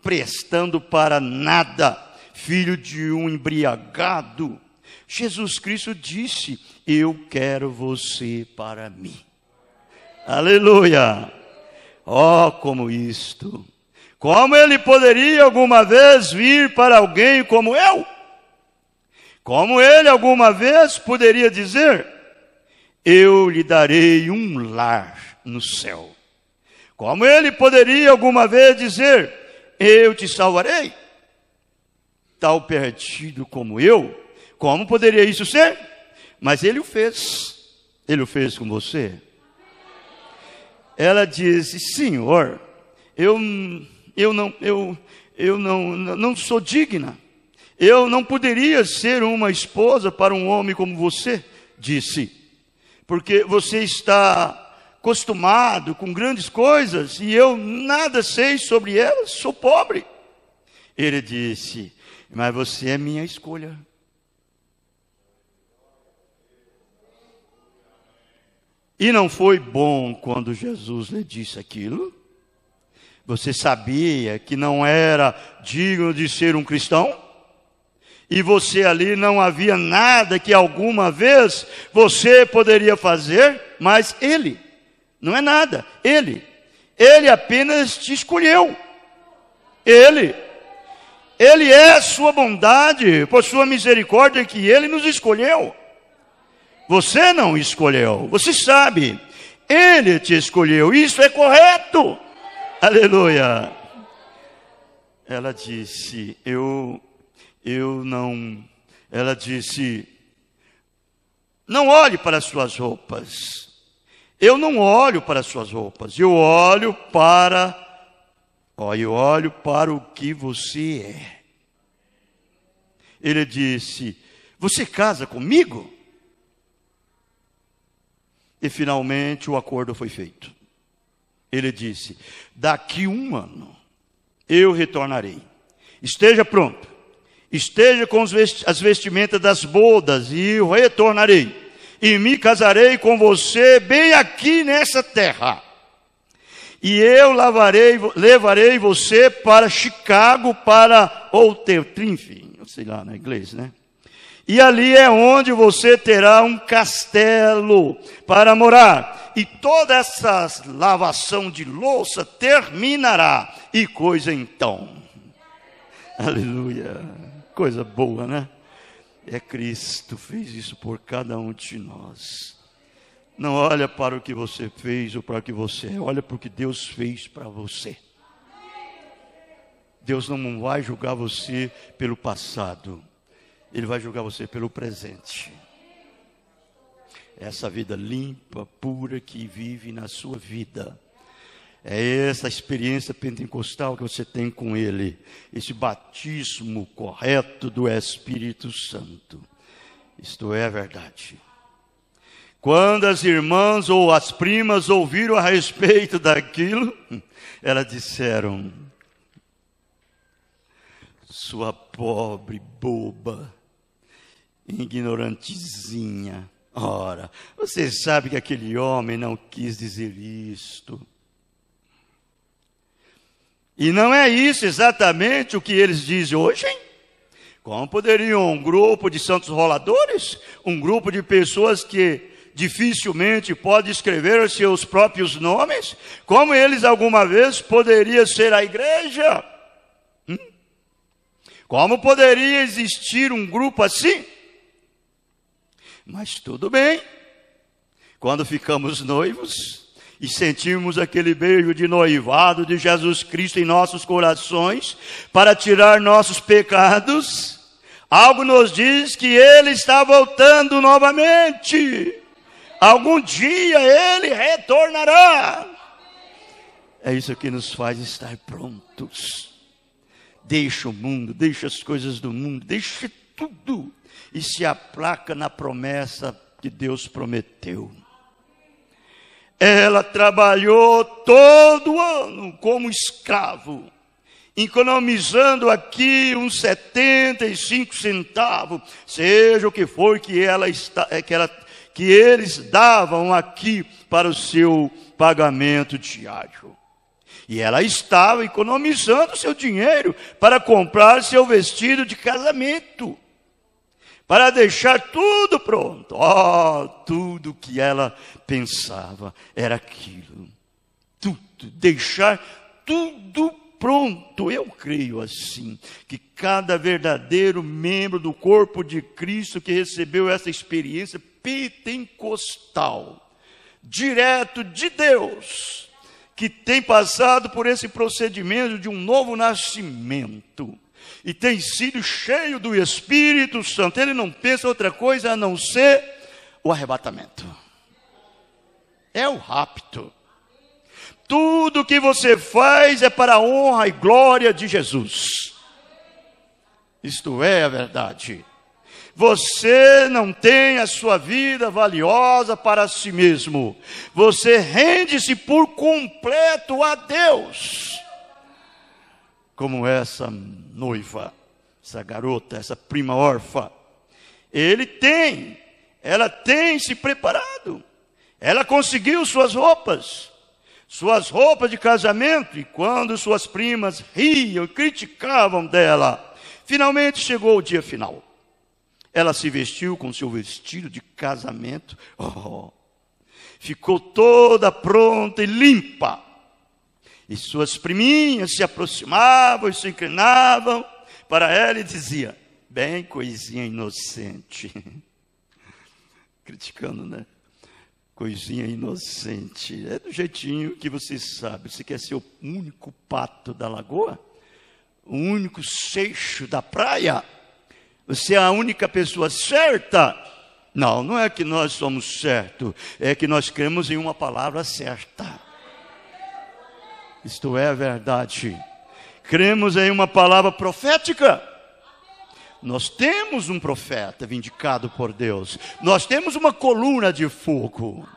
prestando para nada, filho de um embriagado, Jesus Cristo disse: eu quero você para mim. Aleluia! Como isto! Como ele poderia alguma vez vir para alguém como eu? Como ele alguma vez poderia dizer: eu lhe darei um lar no céu? Como ele poderia alguma vez dizer: eu te salvarei? Tal perdido como eu, como poderia isso ser? Mas ele o fez. Ele o fez com você. Ela disse: Senhor, eu não sou digna. Eu não poderia ser uma esposa para um homem como você, disse, porque você está acostumado com grandes coisas e eu nada sei sobre elas, sou pobre. Ele disse: mas você é minha escolha. E não foi bom quando Jesus lhe disse aquilo? Você sabia que não era digno de ser um cristão? E você ali não havia nada que alguma vez você poderia fazer, mas ele, não é nada, ele apenas te escolheu. Ele é sua bondade, por sua misericórdia que ele nos escolheu. Você não escolheu, você sabe, ele te escolheu, isso é correto. Aleluia. Ela disse: ela disse: não olhe para as suas roupas. Eu não olho para as suas roupas, eu olho para o que você é. Ele disse: você casa comigo? E finalmente o acordo foi feito. Ele disse: daqui 1 ano eu retornarei. Esteja pronto. Esteja com as vestimentas das bodas e eu retornarei. E me casarei com você bem aqui nessa terra. E eu levarei você para Chicago, para Outertriunf. sei lá, na inglês, né? E ali é onde você terá um castelo para morar. E toda essa lavação de louça terminará. E coisa então. Aleluia. Coisa boa, né? É Cristo fez isso por cada um de nós. Não olha para o que você fez ou para o que você é. Olha para o que Deus fez para você. Deus não vai julgar você pelo passado. Ele vai julgar você pelo presente. Essa vida limpa, pura que vive na sua vida. É essa experiência pentecostal que você tem com Ele. Esse batismo correto do Espírito Santo. Isto é a verdade. Quando as irmãs ou as primas ouviram a respeito daquilo, elas disseram: sua pobre boba, ignorantezinha. Ora, você sabe que aquele homem não quis dizer isto. E não é isso exatamente o que eles dizem hoje, hein? Como poderiam um grupo de santos roladores, um grupo de pessoas que dificilmente pode escrever os seus próprios nomes, como eles alguma vez poderiam ser a igreja? Como poderia existir um grupo assim? Mas tudo bem. Quando ficamos noivos e sentimos aquele beijo de noivado de Jesus Cristo em nossos corações para tirar nossos pecados, algo nos diz que Ele está voltando novamente. Algum dia Ele retornará. É isso que nos faz estar prontos. Deixa o mundo, deixa as coisas do mundo, deixa tudo e se aplaca na promessa que Deus prometeu. Ela trabalhou todo ano como escravo, economizando aqui uns 75 centavos, seja o que for que eles davam aqui para o seu pagamento diário. E ela estava economizando seu dinheiro para comprar seu vestido de casamento, para deixar tudo pronto. Tudo que ela pensava era aquilo. Tudo, deixar tudo pronto. Eu creio assim, que cada verdadeiro membro do corpo de Cristo que recebeu essa experiência pentecostal, direto de Deus, que tem passado por esse procedimento de um novo nascimento, e tem sido cheio do Espírito Santo, ele não pensa outra coisa a não ser o arrebatamento. É o rapto. Tudo que você faz é para a honra e glória de Jesus. Isto é a verdade. Você não tem a sua vida valiosa para si mesmo. Você rende-se por completo a Deus. Como essa noiva, essa garota, essa prima órfã. Ela tem se preparado. Ela conseguiu suas roupas de casamento. E quando suas primas riam e criticavam dela, finalmente chegou o dia final. Ela se vestiu com seu vestido de casamento. Ficou toda pronta e limpa. E suas priminhas se aproximavam e se inclinavam para ela e diziam: bem coisinha inocente. Criticando, né? Coisinha inocente. É do jeitinho que você sabe. Você quer ser o único pato da lagoa? O único seixo da praia? Você é a única pessoa certa? Não, não é que nós somos certos, é que nós cremos em uma palavra certa. Isto é a verdade. Cremos em uma palavra profética. Nós temos um profeta vindicado por Deus. Nós temos uma coluna de fogo.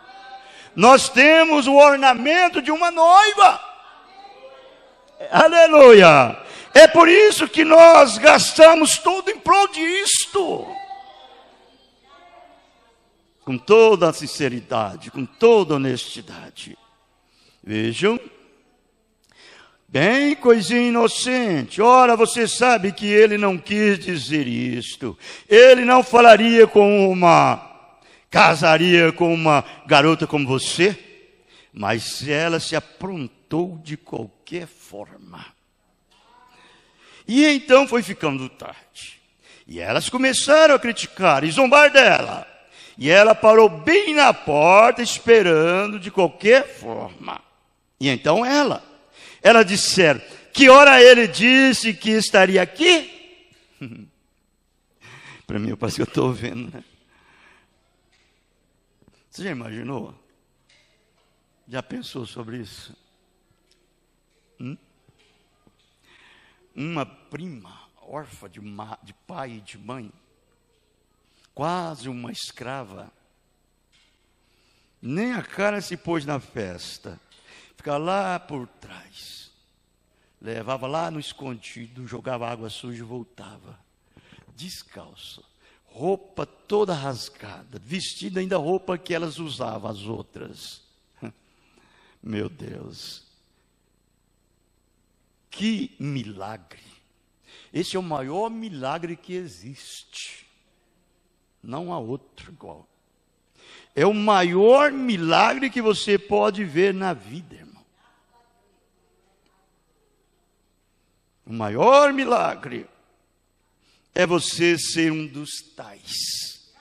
Nós temos o ornamento de uma noiva. Aleluia! É por isso que nós gastamos tudo em prol disto. Com toda a sinceridade, com toda a honestidade. Vejam, Bem coisinha inocente. Ora, você sabe que ele não quis dizer isto. Ele não casaria com uma garota como você, mas ela se aprontou de qualquer forma. E então foi ficando tarde. E elas começaram a criticar e zombar dela. E ela parou bem na porta, esperando de qualquer forma. E então ela disseram: que hora ele disse que estaria aqui? Para mim, parece que eu estou vendo, né? Você já imaginou? Já pensou sobre isso? Uma prima, órfã de pai e de mãe, quase uma escrava, nem a cara se pôs na festa, ficava lá por trás, levava lá no escondido, jogava água suja e voltava, descalça, roupa toda rasgada, vestida ainda roupa que elas usavam, as outras. Meu Deus, que milagre! Esse é o maior milagre que existe. Não há outro igual. É o maior milagre que você pode ver na vida, irmão. O maior milagre é você ser um dos tais,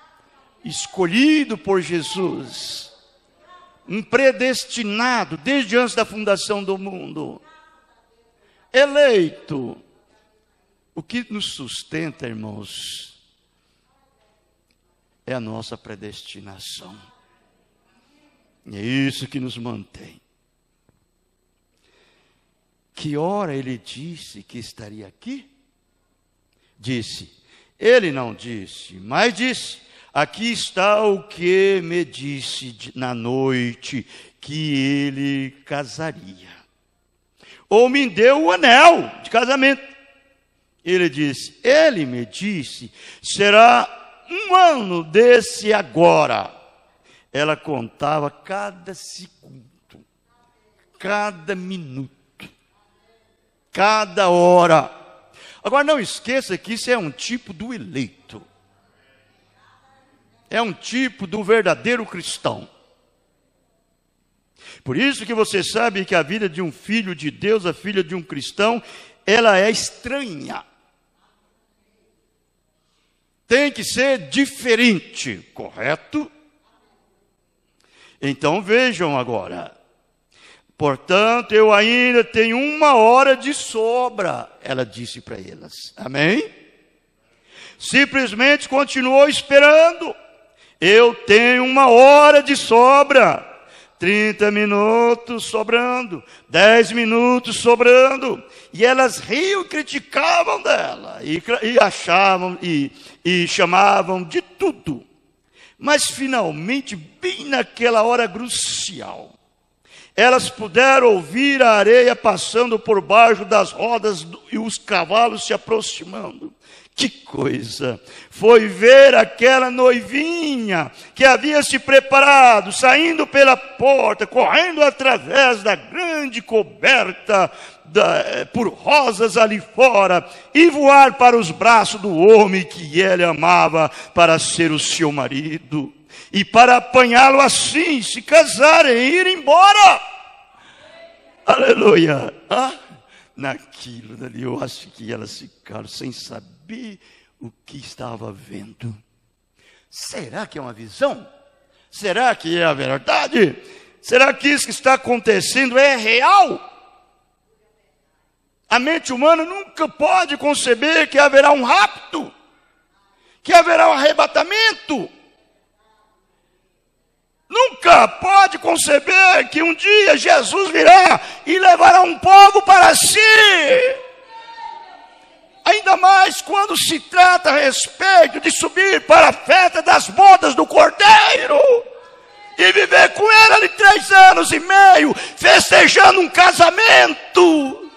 escolhido por Jesus, um predestinado desde antes da fundação do mundo, eleito. O que nos sustenta, irmãos, é a nossa predestinação. E é isso que nos mantém. Que hora ele disse que estaria aqui? Disse. Ele não disse, mas disse: aqui está o que me disse na noite, que ele casaria. Ou me deu o anel de casamento. Ele disse: ele me disse, será 1 ano desse agora. Ela contava cada segundo, cada minuto, cada hora. Agora não esqueça que isso é um tipo do eleito. É um tipo do verdadeiro cristão. Por isso que você sabe que a vida de um filho de Deus, a filha de um cristão, ela é estranha. Tem que ser diferente, correto? Então vejam agora. Portanto, eu ainda tenho 1 hora de sobra, ela disse para elas. Amém? Simplesmente continuou esperando. Eu tenho 1 hora de sobra. 30 minutos sobrando, 10 minutos sobrando, e elas riam e criticavam dela, e achavam, e chamavam de tudo. Mas finalmente, bem naquela hora crucial, elas puderam ouvir a areia passando por baixo das rodas e os cavalos se aproximando. Que coisa! Foi ver aquela noivinha que havia se preparado, saindo pela porta, correndo através da grande coberta por rosas ali fora, e voar para os braços do homem que ela amava para ser o seu marido, e para apanhá-lo assim, se casarem e ir embora. Aleluia! Naquilo dali, eu acho que elas ficaram sem saber o que estava vendo. Será que é uma visão? Será que é a verdade? Será que isso que está acontecendo é real? A mente humana nunca pode conceber que haverá um rapto, que haverá um arrebatamento. Nunca pode conceber que um dia Jesus virá e levará um povo para si. Ainda mais quando se trata a respeito de subir para a festa das bodas do Cordeiro e viver com ela ali 3 anos e meio, festejando um casamento.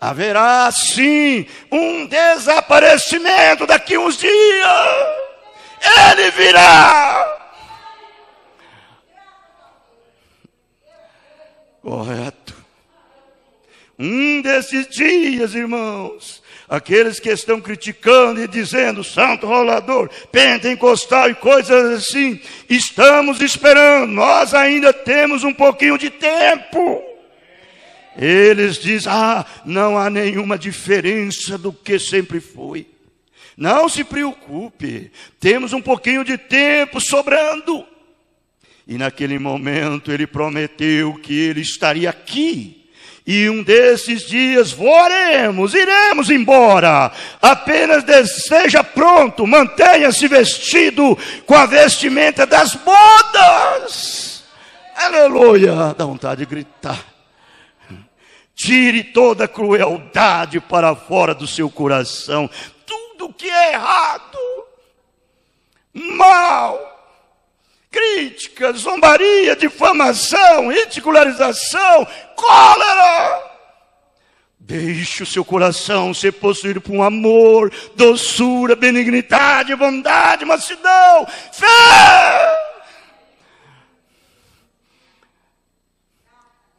Haverá sim um desaparecimento daqui uns dias. Ele virá. Correto. Um desses dias, irmãos, aqueles que estão criticando e dizendo santo rolador, pentecostal e coisas assim, estamos esperando, nós ainda temos um pouquinho de tempo. Eles dizem, não há nenhuma diferença do que sempre foi. Não se preocupe, temos um pouquinho de tempo sobrando. E naquele momento ele prometeu que ele estaria aqui. E um desses dias iremos embora. Apenas esteja pronto, mantenha-se vestido com a vestimenta das bodas. Aleluia, dá vontade de gritar. Tire toda a crueldade para fora do seu coração. Tudo que é errado, mal, crítica, zombaria, difamação, ridicularização, cólera. Deixe o seu coração ser possuído por um amor, doçura, benignidade, bondade, mansidão, fé.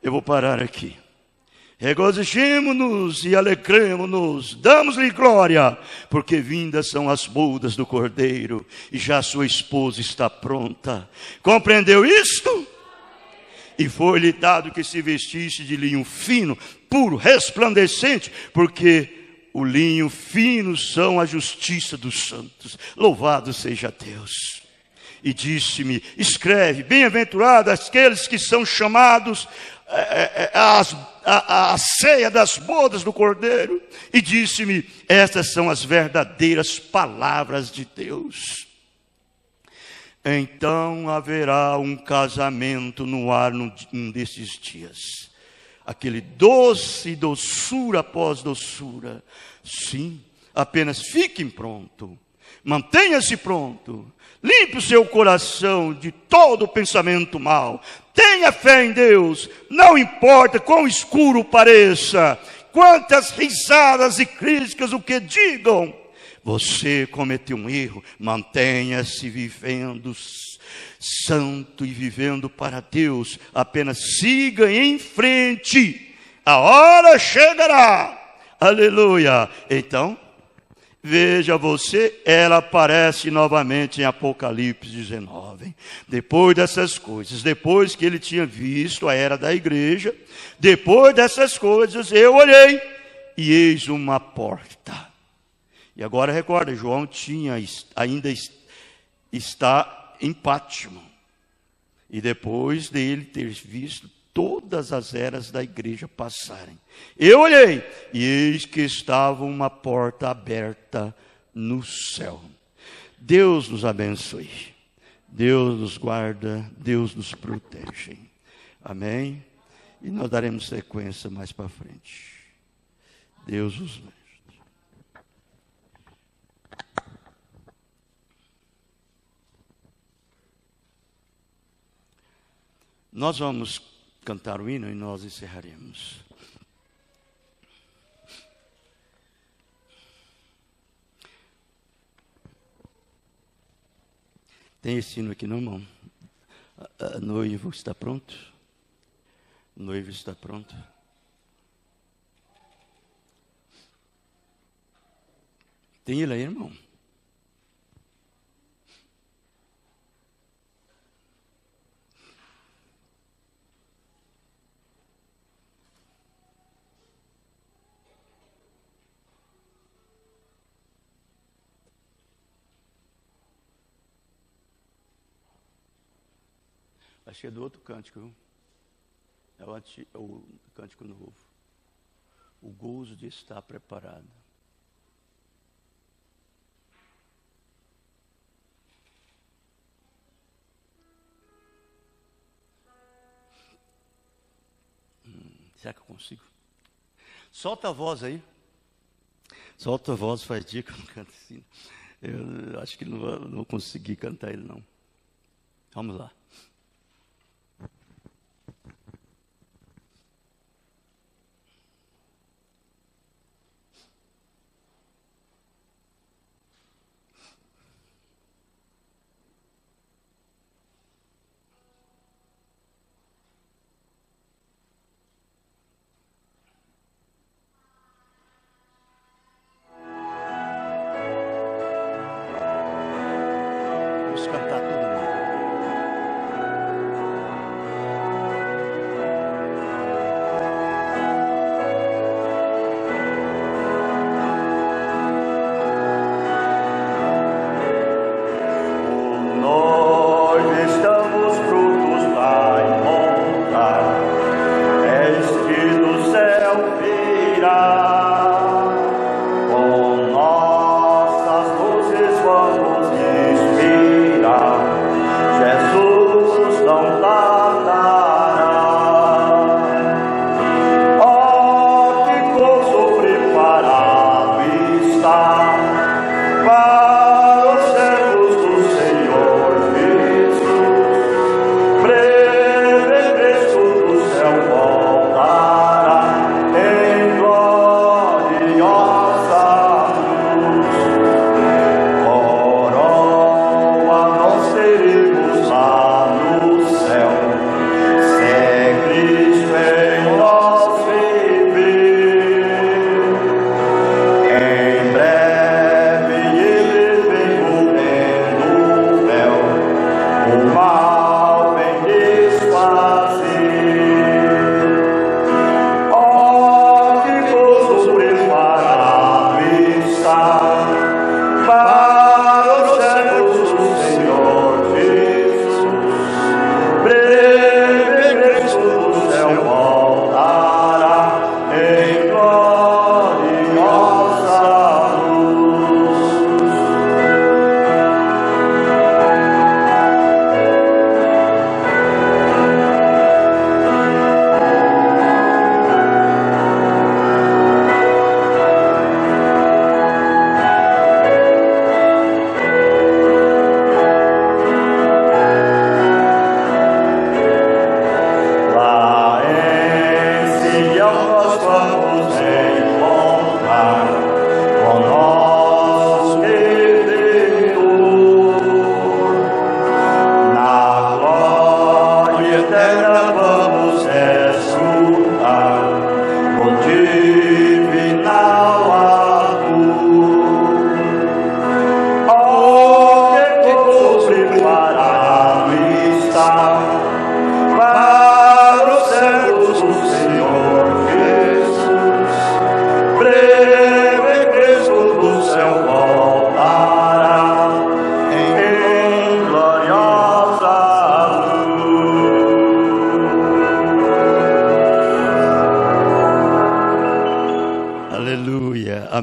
Eu vou parar aqui. Regozijemo-nos e alegremo-nos, damos-lhe glória, porque vindas são as bodas do Cordeiro, e já sua esposa está pronta. Compreendeu isto? E foi-lhe dado que se vestisse de linho fino, puro, resplandecente, porque o linho fino são a justiça dos santos. Louvado seja Deus. E disse-me, escreve, bem-aventurados aqueles que são chamados a ceia das bodas do Cordeiro. E disse-me, estas são as verdadeiras palavras de Deus. Então haverá um casamento no ar num desses dias. Aquele doce doçura após doçura. Sim, apenas fiquem pronto. Mantenha-se pronto. Limpe o seu coração de todo pensamento mau. Tenha fé em Deus. Não importa quão escuro pareça, quantas risadas e críticas o que digam. Você cometeu um erro. Mantenha-se vivendo santo e vivendo para Deus. Apenas siga em frente. A hora chegará. Aleluia. Então, veja você, ela aparece novamente em Apocalipse 19. Depois dessas coisas, depois que ele tinha visto a era da igreja, depois dessas coisas, eu olhei e eis uma porta. E agora recorda, João ainda está em Pátimo. E depois dele ter visto todas as eras da igreja passarem, eu olhei e eis que estava uma porta aberta no céu. Deus nos abençoe, Deus nos guarda, Deus nos protege. Amém? E nós daremos sequência mais para frente. Deus os abençoe. Nós vamos cantar o hino e nós encerraremos. Tem esse hino aqui, não, irmão? A noivo está pronto? O noivo está pronto? Tem ele aí, irmão? Acho que é do outro cântico, viu? É o cântico novo. O gozo de estar preparado. Será que eu consigo? Solta a voz aí. Solta a voz, faz dia que eu não canto assim. Eu acho que não vou conseguir cantar ele, não. Vamos lá.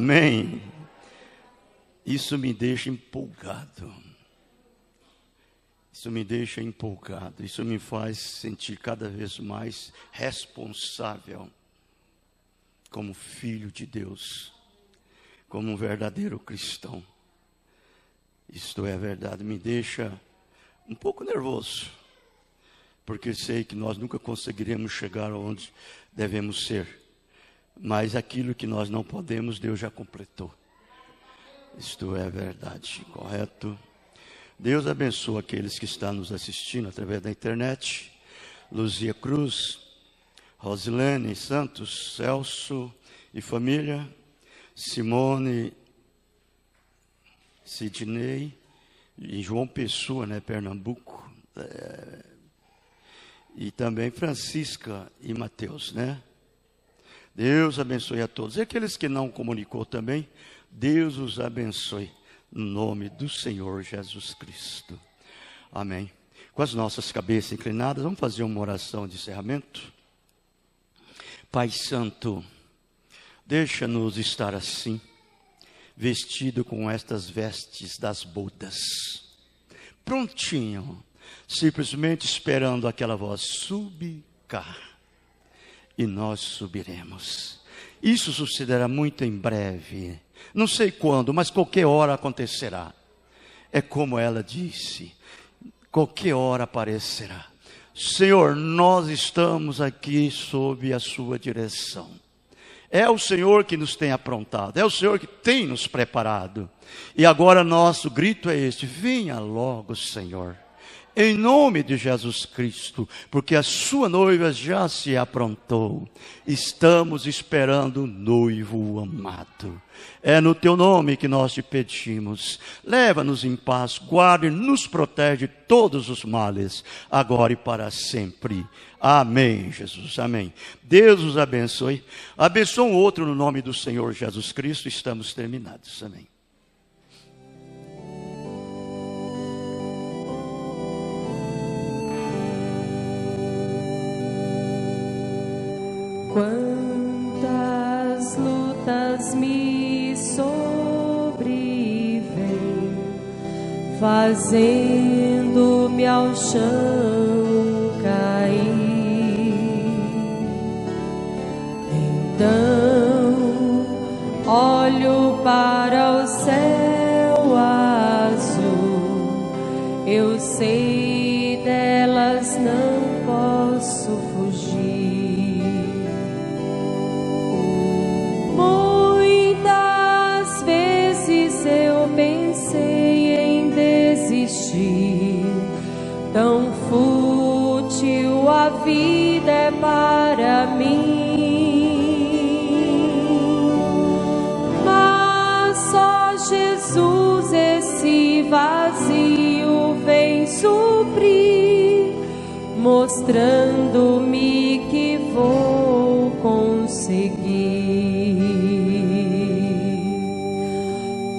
Amém. Isso me deixa empolgado. Isso me deixa empolgado. Isso me faz sentir cada vez mais responsável como filho de Deus, como um verdadeiro cristão. Isto é verdade, me deixa um pouco nervoso, porque sei que nós nunca conseguiremos chegar onde devemos ser, mas aquilo que nós não podemos, Deus já completou. Isto é verdade, correto? Deus abençoe aqueles que estão nos assistindo através da internet. Luzia Cruz, Rosilene Santos, Celso e família, Simone, Sidney e João Pessoa, Pernambuco, e também Francisca e Mateus, Deus abençoe a todos. E aqueles que não comunicou também, Deus os abençoe, no nome do Senhor Jesus Cristo. Amém. Com as nossas cabeças inclinadas, vamos fazer uma oração de encerramento. Pai Santo, deixa-nos estar assim, vestido com estas vestes das bodas, prontinho, simplesmente esperando aquela voz: subi cá, e nós subiremos. Isso sucederá muito em breve, não sei quando, mas qualquer hora acontecerá. É como ela disse, qualquer hora aparecerá. Senhor, nós estamos aqui sob a sua direção. É o Senhor que nos tem aprontado, é o Senhor que tem nos preparado. E agora nosso grito é este: venha logo, Senhor, em nome de Jesus Cristo, porque a sua noiva já se aprontou. Estamos esperando o noivo amado. É no teu nome que nós te pedimos. Leva-nos em paz, guarda e nos protege de todos os males, agora e para sempre. Amém, Jesus, amém. Deus os abençoe. Abençoe um outro no nome do Senhor Jesus Cristo. Estamos terminados, amém. Quantas lutas me sobrevêm, fazendo-me ao chão cair. Então olho para o céu azul, eu sei delas não posso fugir. Muitas vezes eu pensei em desistir, tão fútil a vida é para mim. Mas só Jesus esse vazio vem suprir, mostrando-me que vou conseguir.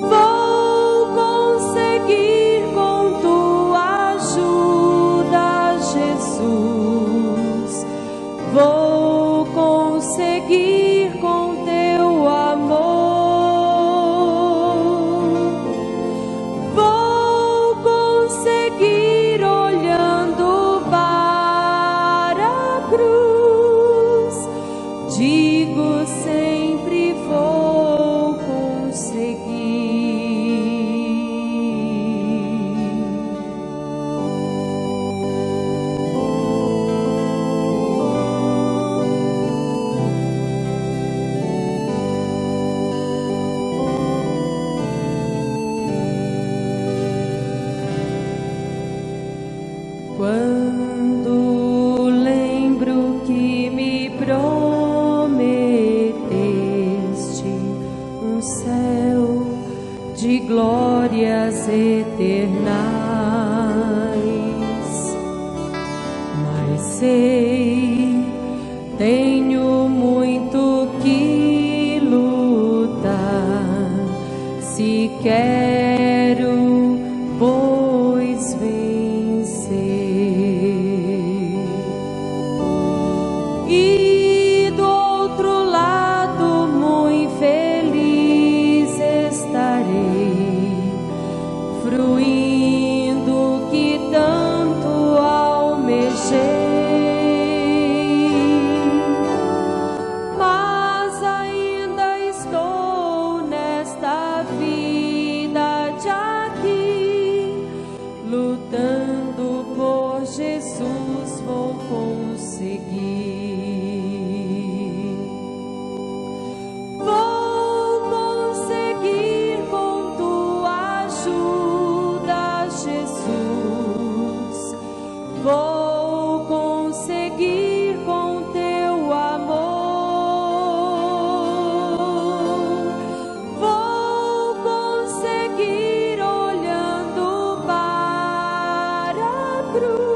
Vou conseguir com tua ajuda, Jesus. Vou conseguir com teu amor. Vou conseguir olhando para a cruz. Digo sempre vou conseguir. Quando lembro que me prometeste um céu de glórias eternas, mas sei, tenho muito que lutar, se quero, pois vencer. E do outro lado, muito feliz, cruz.